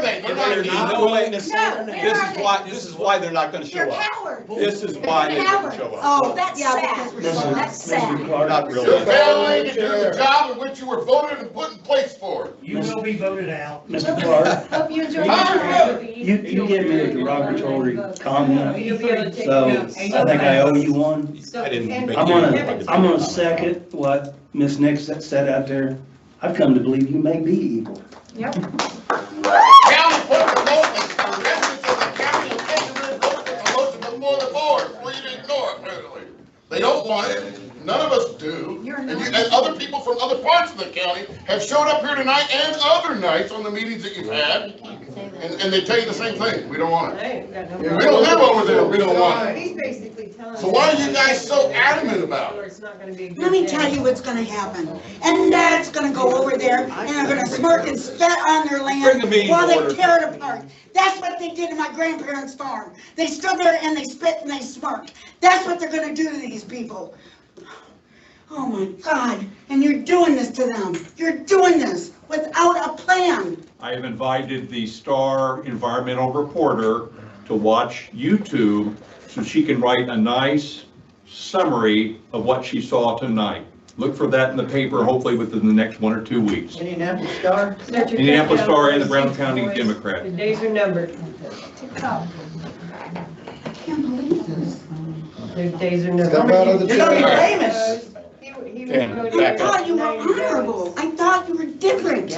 they? They're not There's here. no way. No, This is why they're not gonna show They're up. cowards. This is why they didn't show up. Oh, that's sad. That's sad. Not You're really. failing to do the job in which you were voted and put in place for. You will be voted out. Mr. Clark, Hope you enjoy you give me a derogatory comment, so I think I owe you one. I didn't make I'm any- gonna second what Ms. Nix said out there. I've come to believe you may be evil. Yep. County put have showed up here tonight and other nights on the meetings that you've had, and they tell you the same thing, we don't want it. We don't live over there, we don't want it. He's basically telling us. So why are you guys so adamant about it? It's not gonna be a good Let me thing. tell you what's gonna happen. And Dad's gonna go over there and they're gonna smirk and spit on their Bring the land meeting while to order. they tear it apart. That's what they did in my grandparents' farm. They stood there and they spit and they smirked. That's what they're gonna do to these people. Oh my God, and you're doing this to them. You're doing this without a plan. I have invited the Star environmental reporter to watch YouTube so she can write a nice summary of what she saw tonight. Look for that in the paper, hopefully within the next 1 or 2 weeks. Indianapolis Star? Indianapolis Star and the Brown County The Democrat. days are numbered. I can't believe this. Their days are Step out of numbered. the You're gonna be chair. famous. He was Ken, voted back I up. thought you were honorable. I thought you were different.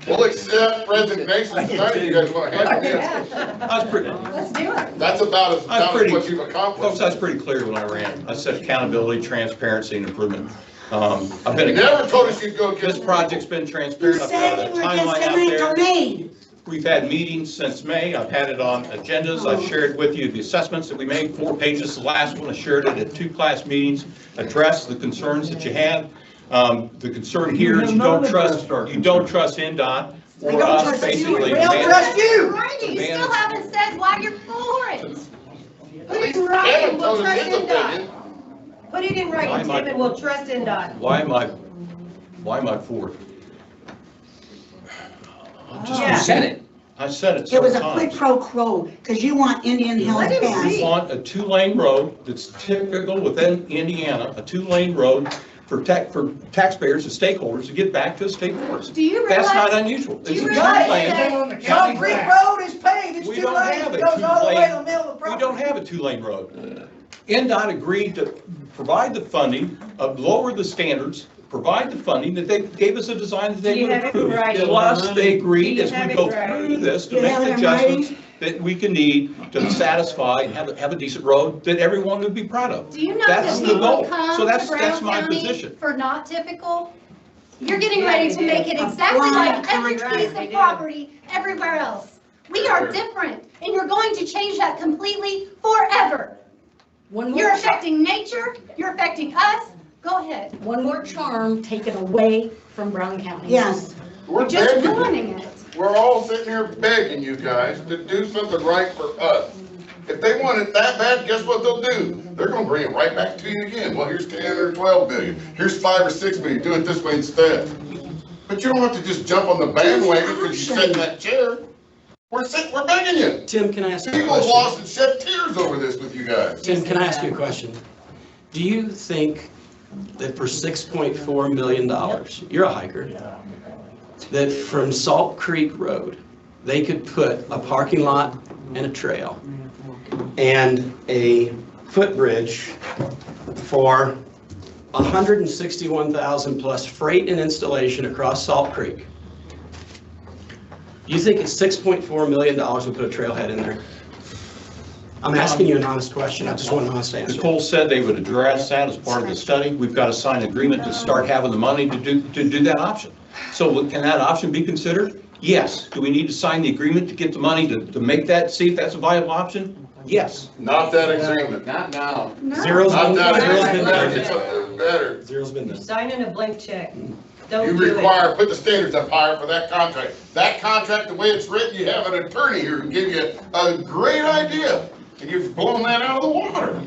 We'll accept resignations tonight if you guys want to handle it. That's pretty, Let's do it. That's about That's pretty- what you've accomplished. folks, that's pretty clear when I ran. I said accountability, transparency, and improvement. I've You been, never told us you'd go this get. project's been You transparent. I've said got a you were just timeline out eminent there. domain. We've had meetings since May. I've had it on agendas. I've shared with you the assessments that we made, 4 pages. The last one, I shared it at 2 class meetings, addressed the concerns that you had. The concern here is you don't trust NDOT We or don't us, trust you. basically. We don't trust you. Writing, you Man, still haven't said why you're for it. Put it in writing, Kevin we'll told us trust his NDOT. opinion. Put it in writing, Why am I- Tim, and we'll trust NDOT. Why am I for it? Yeah. You said it. I said it It was several a quid times. pro quo, because you want Indian Hills Let him passed. We want a 2-lane road that's typical within Indiana, a 2-lane road for taxpayers and stakeholders to get back to the state forest. Do you That's not realize, unusual. do It's you a realize 2-lane. that- On the county Salt Creek back. Road is paved, it's We 2 don't lanes, have it a goes all the way to the 2-lane. middle of the We property. don't have a 2-lane road. NDOT agreed to provide the funding, lower the standards, provide the funding, that they gave us a design that Do they you would have it in approve. writing? Plus, they agreed Do you as have we it go in writing? through this Do to you make have the it in writing? adjustments that we can need to satisfy and have a decent road that everyone would be proud of. do you know That's that the people goal. come So to that's Brown my County position. for not typical? You're getting Yeah, ready they to do. make it exactly like every Right, piece they of do. property everywhere else. We are different, and you're going to change that completely forever. You're affecting nature, you're affecting us. Go ahead. One more charm taken away from Brown County. Yes. We're You're just begging you. ruining it. We're all sitting here begging you guys to do something right for us. If they want it that bad, guess what they'll do? They're gonna bring it right back to you again. Well, here's 10 or 12 million. Here's 5 or 6 million. Do it this way instead. But you don't have to just jump on the bandwagon because you sit in that chair. We're begging you. Tim, can I ask you a People have question? lost and shed tears over this with you guys. Tim, can I ask you a question? Do you think that for $6.4 million, you're a hiker, that from Salt Creek Road, they could put a parking lot and a trail and a footbridge for $161,000 plus freight and installation across Salt Creek? You think it's $6.4 million to put a trailhead in there? I'm asking you an honest question. I just want an honest answer. Nicole said they would address that as part of the study. We've got to sign an agreement to start having the money to do that option. So can that option be considered? Yes. Do we need to sign the agreement to get the money to make that, see if that's a viable option? Yes. Not that agreement. Not now. Zero's Not been that done. agreement. Better. Zero's been done. Signing a blank check. You Don't do it. require, put the standards up higher for that contract. That contract, the way it's written, you have an attorney here who give you a great idea, and you've blown that out of the water.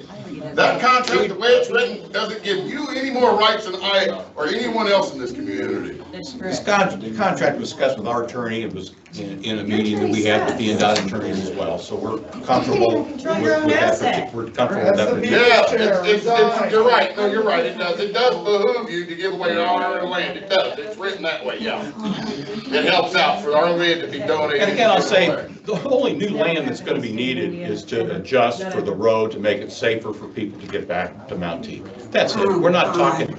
That contract, the way it's written, doesn't give you any more rights than I or anyone else in this community. This contract was discussed with our attorney. It was in a meeting that we had with the NDOT attorneys as well. So we're comfortable with Control your own that. asset. We're comfortable with that. Yeah, particular- you're right. No, you're right. It does behoove you to give away all our land. It does. It's written that way, yeah. It helps out for our land to be donated. And again, I'll say, the only new land that's going to be needed is to adjust for the road to make it safer for people to get back to Mount T. That's it. We're not talking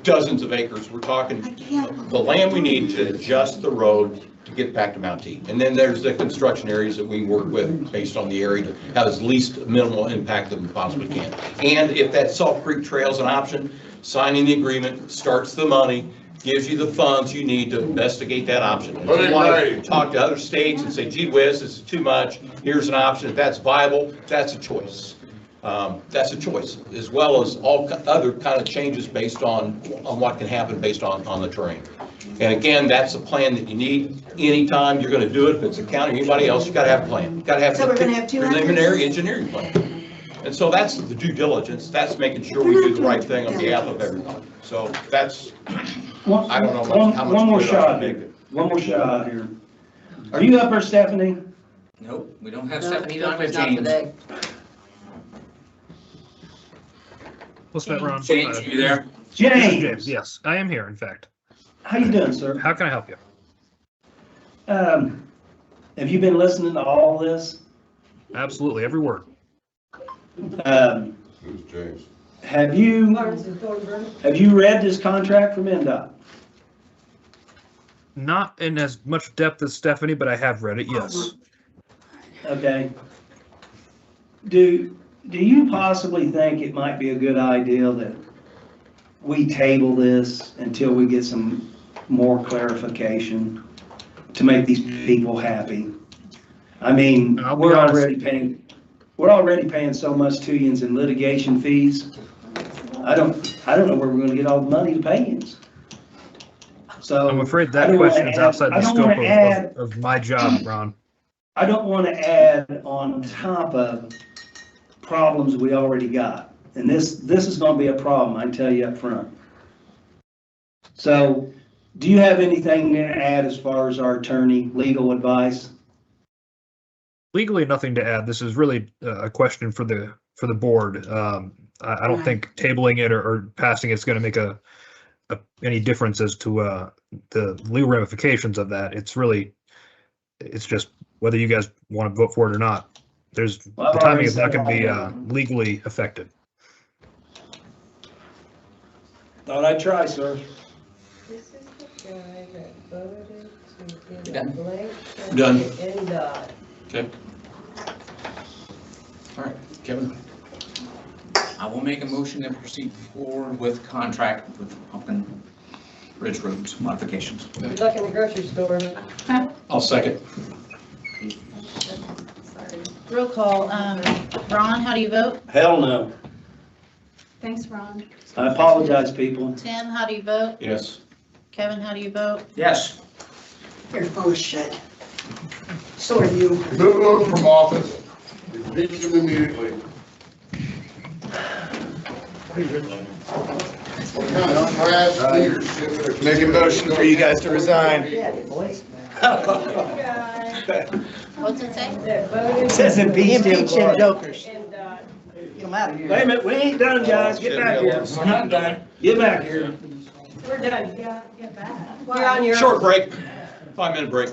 dozens of acres. We're talking the land we need to adjust the road to get back to Mount T. And then there's the construction areas that we work with based on the area to have as least minimal impact that we possibly can. And if that Salt Creek Trail is an option, signing the agreement starts the money, gives you the funds you need to investigate that option. If Put you it want right. to talk to other states and say, gee whiz, this is too much, here's an option, if that's viable, that's a choice. That's a choice, as well as all other kind of changes based on what can happen based on the terrain. And again, that's a plan that you need anytime you're going to do it. If it's a county or anybody else, you got to have a plan. You got to have So we're gonna have a two preliminary engineering plan. And so that's the due diligence. That's making sure we do the right thing on behalf of everybody. So that's, I don't know how much. One more good I shot can make here. it. One more shot here. Are you up there, Stephanie? Nope, we don't have No, Stephanie not on with not James. today. What's that, Ron? James, you there? James, Yes, I am here, in fact. how you doing, sir? How can I help you? Have you been listening to all this? Absolutely, every word. Who's James? Have you read this contract from NDOT? Not in as much depth as Stephanie, but I have read it, yes. Okay. Do you possibly think it might be a good idea that we table this until we get some more clarification to make these people happy? I mean, I'll be we're honest. already paying so much to yous in litigation fees. I don't know where we're gonna get all the money to pay yous. So. I'm afraid I that don't wanna question is add- outside I the don't scope wanna add- of my job, Ron. I don't want to add on top of problems we already got. And this is going to be a problem, I can tell you up front. So, do you have anything to add as far as our attorney, legal advice? Legally, nothing to add. This is really a question for the board. I don't think tabling it or passing it's going to make any difference as to the legal ramifications of that. It's just whether you guys want to vote for it or not. The timing is not going to be legally affected. Thought I'd try, sir. This is the guy that voted to give Done. a blank check Done. to NDOT. Okay. All right, Kevin. I will make a motion to proceed forward with contract with Pumpkin Ridge Roads modifications. Good luck in the grocery store. I'll second. Roll call, Ron, how do you vote? Hell no. Thanks, Ron. I apologize, people. Tim, how do you vote? Yes. Kevin, how do you vote? Yes. You're full of shit. So are you. Move him from office. Impeach him immediately. What kind of trash leadership? Make a motion for you guys to resign. What's it say? That voted. Says impeach him. jokers. NDOT. Come out of here. Wait a minute, we ain't done, guys. Get back here. We're not done. Get back here. We're done. Get back. You're on your own. Short break, 5-minute break.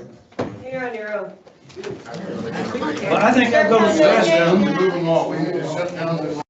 You're on your own. Well, I think I'll go to the restroom. Move them all. We need to shut down this.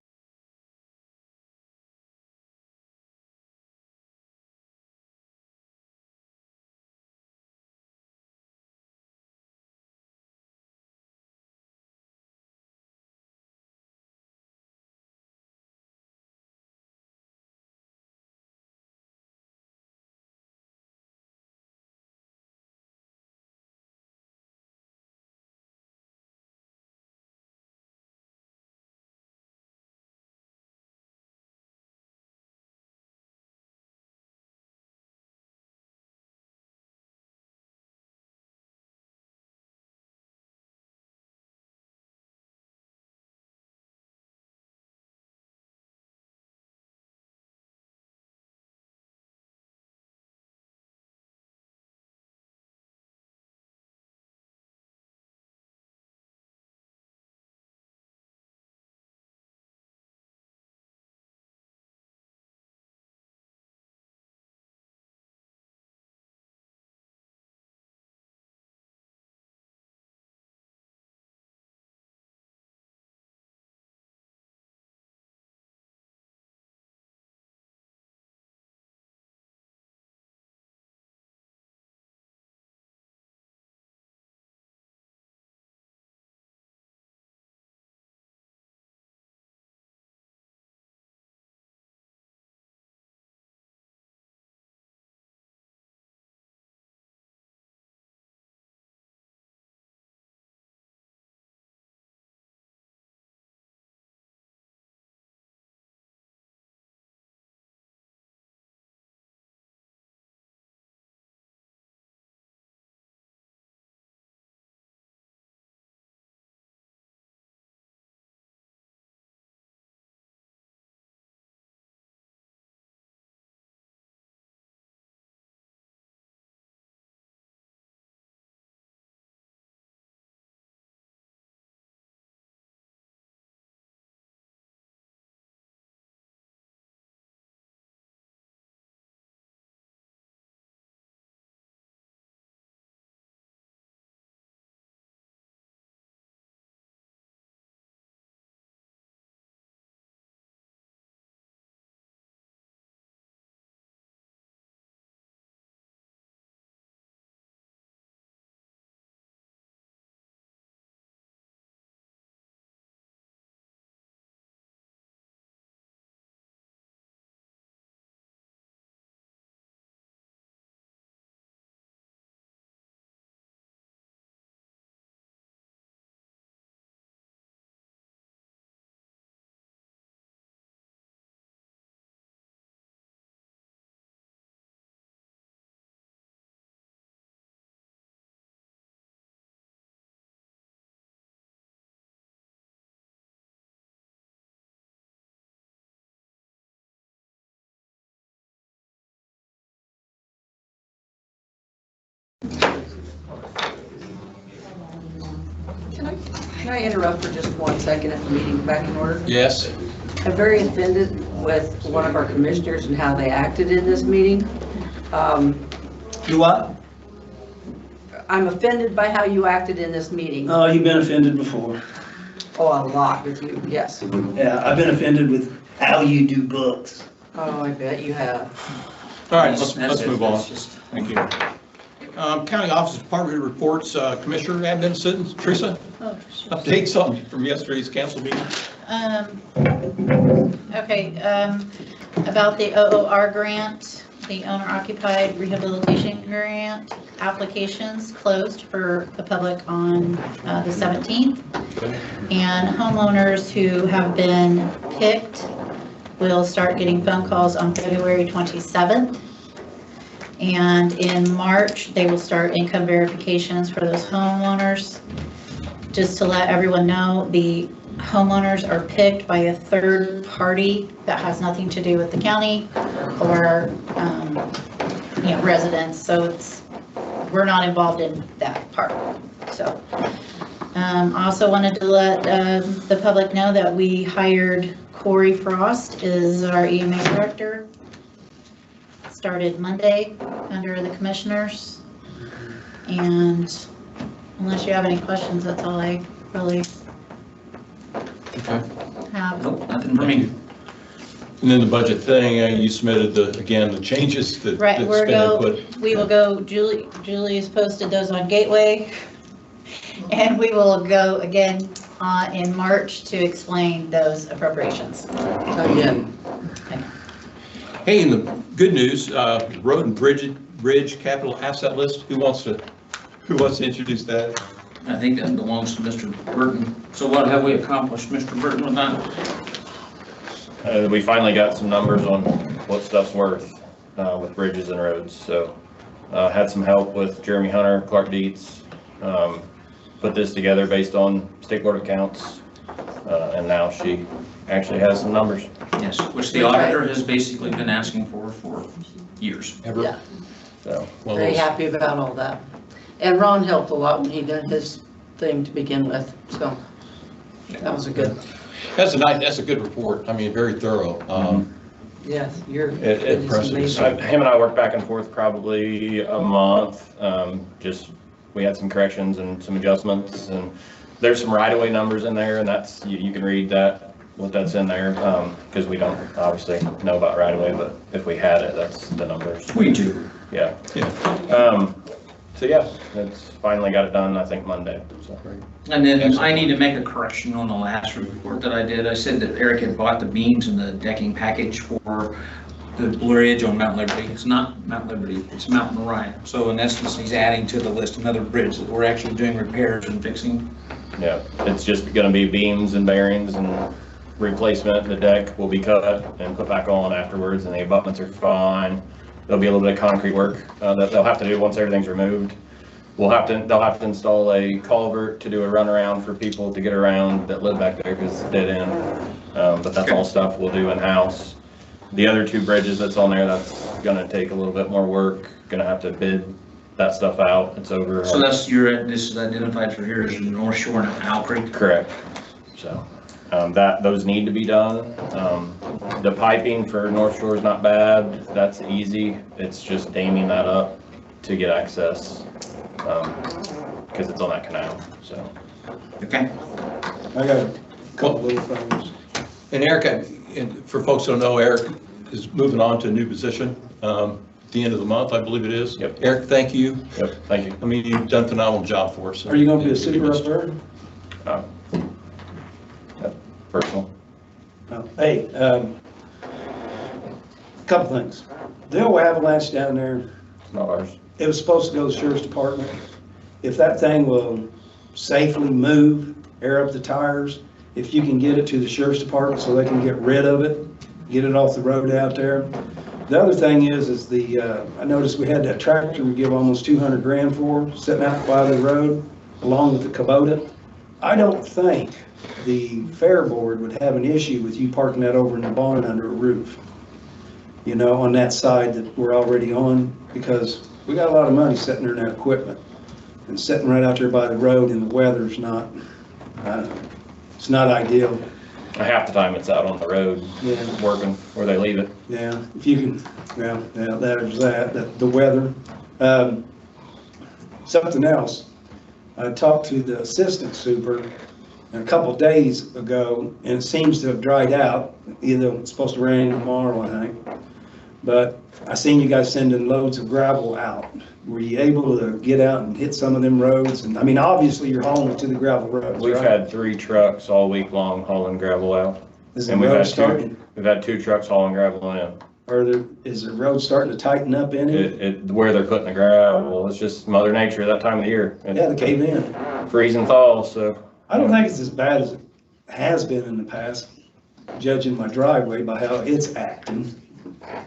Can I interrupt for just 1 second at the meeting back in order? Yes. I'm very offended with one of our commissioners and how they acted in this meeting. You what? I'm offended by how you acted in this meeting. Oh, you've been offended before. Oh, a lot with you, yes. Yeah, I've been offended with how you do books. Oh, I bet you have. All right, let's move on. Thank you. County Office Department reports, Commissioner Admin Sittons, Teresa, updates from yesterday's council meeting. Okay, about the OOR grant, the owner occupied rehabilitation grant applications closed for the public on the 17th. And homeowners who have been picked will start getting phone calls on February 27th. And in March, they will start income verifications for those homeowners. Just to let everyone know, the homeowners are picked by a third party that has nothing to do with the county or residents. So we're not involved in that part. So I also wanted to let the public know that we hired Corey Frost as our EMA director. Started Monday under the commissioners. And unless you have any questions, that's all I really have. Nope, nothing for me. And then the budget thing, you submitted the changes that. Right, that's we will go, Julie's posted those on Gateway. And we will go again in March to explain those appropriations. Again. Okay. Hey, and the good news, road and bridge capital asset list. Who wants to introduce that? I think that belongs to Mr. Burton. So what have we accomplished, Mr. Burton, with that? We finally got some numbers on what stuff's worth with bridges and roads. So had some help with Jeremy Hunter, Clark Dietz, put this together based on state board accounts, and now she actually has some numbers. Yes, which the auditor has basically been asking for years. Ever? Yeah. So Very happy about all that. And Ron helped a lot when he did his thing to begin with, so that was a good. That's a good report. I mean, very thorough. Yes, you're. Impressive. Him and I worked back and forth probably a month. Just we had some corrections and some adjustments, and there's some right-of-way numbers in there, and that's you can read that. What that's in there, because we don't obviously know about right away, but if we had it, that's the numbers. We do. Yeah. So yeah, it's finally got it done, I think Monday. So. And then I need to make a correction on the last report that I did. I said that Eric had bought the beams and the decking package for the bridge on Mount Liberty. It's not Mount Liberty, it's Mount Moriah. So in essence, he's adding to the list another bridge that we're actually doing repairs and fixing. Yeah, it's just gonna be beams and bearings and replacement. The deck will be cut and put back on afterwards, and the abutments are fine. There'll be a little bit of concrete work that they'll have to do once everything's removed. They'll have to install a culvert to do a runaround for people to get around that live back there because it's dead end. But that's all stuff we'll do in-house. The other two bridges that's on there, that's gonna take a little bit more work. Gonna have to bid that stuff out. It's over. So this is identified for here as the North Shore and Owl Creek? Correct. So those need to be done. The piping for North Shore is not bad. That's easy. It's just damming that up to get access because it's on that canal. So. Okay. I got a couple little things. And Eric, and for folks who don't know, Eric is moving on to a new position at the end of the month, I believe it is. Yep. Eric, thank you. Yep, thank you. I mean, you've done a phenomenal job for us. Are you going to be a supervisor? Personal. No. Hey, couple things. The old avalanche down there. It's not ours. It was supposed to go to the sheriff's department. If that thing will safely move, air up the tires, if you can get it to the sheriff's department so they can get rid of it, get it off the road out there. The other thing is I noticed we had that tractor we give almost 200 grand for, sitting out by the road, along with the Kubota. I don't think the fair board would have an issue with you parking that over in the barn under a roof, you know, on that side that we're already on, because we got a lot of money sitting there in that equipment and sitting right out there by the road, and the weather's not It's not ideal. Half the time it's out on the road, Yeah. working where they leave it. Yeah, if you can, well, yeah, there's that, the weather. Something else, I talked to the assistant super a couple days ago, and it seems to have dried out. Either it's supposed to rain tomorrow, I think. But I seen you guys sending loads of gravel out. Were you able to get out and hit some of them roads? And I mean, obviously you're hauling to the gravel roads, We've right? had 3 trucks all week long hauling gravel out. Is the And we've road had starting, we've had 2 trucks hauling gravel in. is the road starting to tighten up any? Where they're putting the gravel, it's just Mother Nature that time of the year. Yeah, they cave in. Freeze and thaw, so. I don't think it's as bad as it has been in the past, judging my driveway by how it's acting.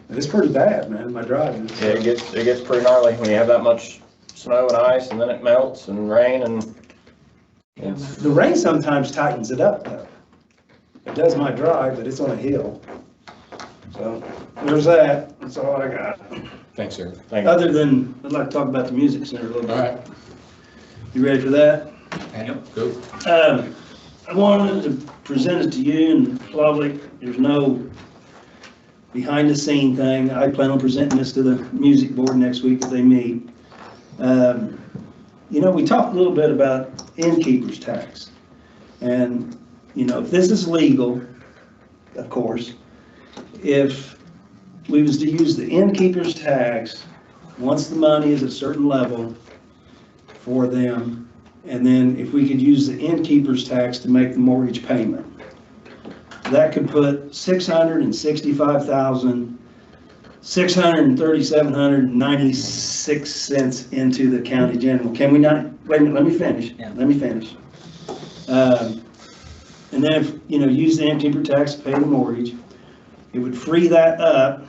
But it's pretty bad, man, my driving. Yeah, it gets pretty gnarly when you have that much snow and ice and then it melts and rain and it's. The rain sometimes tightens it up though. It does my drive, but it's on a hill. So there's that. That's all I got. Thanks, sir. Thank you. Other than, I'd like to talk about the music center a little bit. All right. You ready for that? Yep, go. I wanted to present it to you and probably there's no behind the scene thing. I plan on presenting this to the music board next week if they meet. You know, we talked a little bit about innkeeper's tax. And, you know, if this is legal, of course, if we was to use the innkeeper's tax, once the money is at a certain level for them, and then if we could use the innkeeper's tax to make the mortgage payment, that could put $637,96 into the county general. Can we not, wait a minute, let me finish. Let me finish. And then if, you know, use the innkeeper tax to pay the mortgage, it would free that up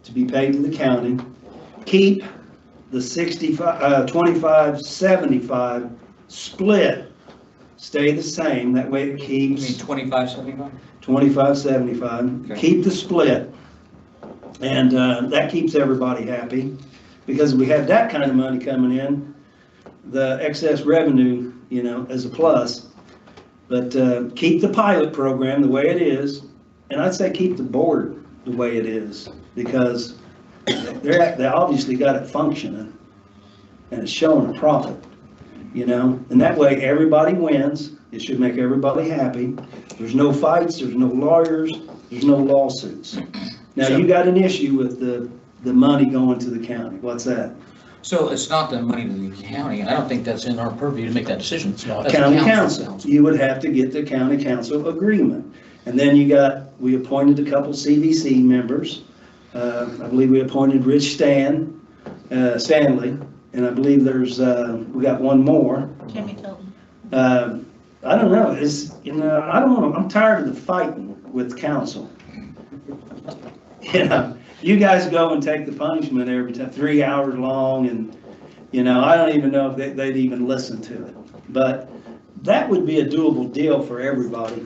to be paid to the county. Keep the 25-75 split, stay the same. That way it keeps. You mean 25-75? 25-75. Okay. Keep the split. And that keeps everybody happy. Because if we have that kind of money coming in, the excess revenue, you know, is a plus. But keep the pilot program the way it is. And I'd say keep the board the way it is. Because they obviously got it functioning. And it's showing a profit, you know. And that way everybody wins. It should make everybody happy. There's no fights, there's no lawyers, there's no lawsuits. Now, you got an issue with the money going to the county. What's that? So it's not the money to the county. I don't think that's in our purview to make that decision. That's the County council. council. You would have to get the county council agreement. And then we appointed a couple CVC members. I believe we appointed Rich Stanley. And I believe we got one more. Jimmy Tilton. I don't know, I'm tired of the fighting with council. You know, you guys go and take the punishment every time, 3 hours long, and, you know, I don't even know if they'd even listen to it. But that would be a doable deal for everybody.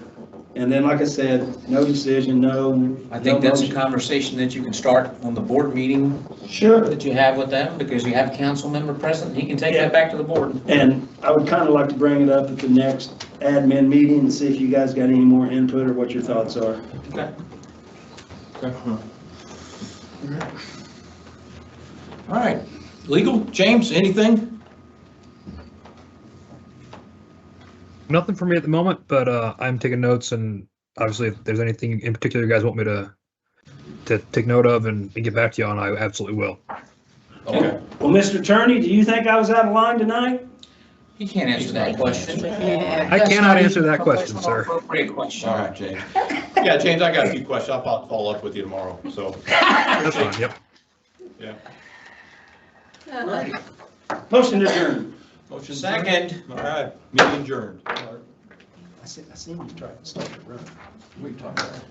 And then, like I said, no decision, no. I think no that's a motion. conversation that you can start on the board meeting. Sure. That you have with them, because you have a council member present, he can take that back to the board. And I would kind of like to bring it up at the next admin meeting and see if you guys got any more input or what your thoughts are. Okay. Okay. All right, legal, James, anything? Nothing for me at the moment, but I'm taking notes, and obviously if there's anything in particular you guys want me to take note of and get back to you on, I absolutely will. Okay. Well, Mr. Attorney, do you think I was out of line tonight? He can't answer that question. I cannot answer that question, sir. Appropriate question. All right, James. Yeah, James, I got a few questions. I'll follow up with you tomorrow, so. That's fine, yep. Yeah. Motion adjourned. Motion Second. All right, meeting adjourned. I seen you try to start it, right? We talked about it.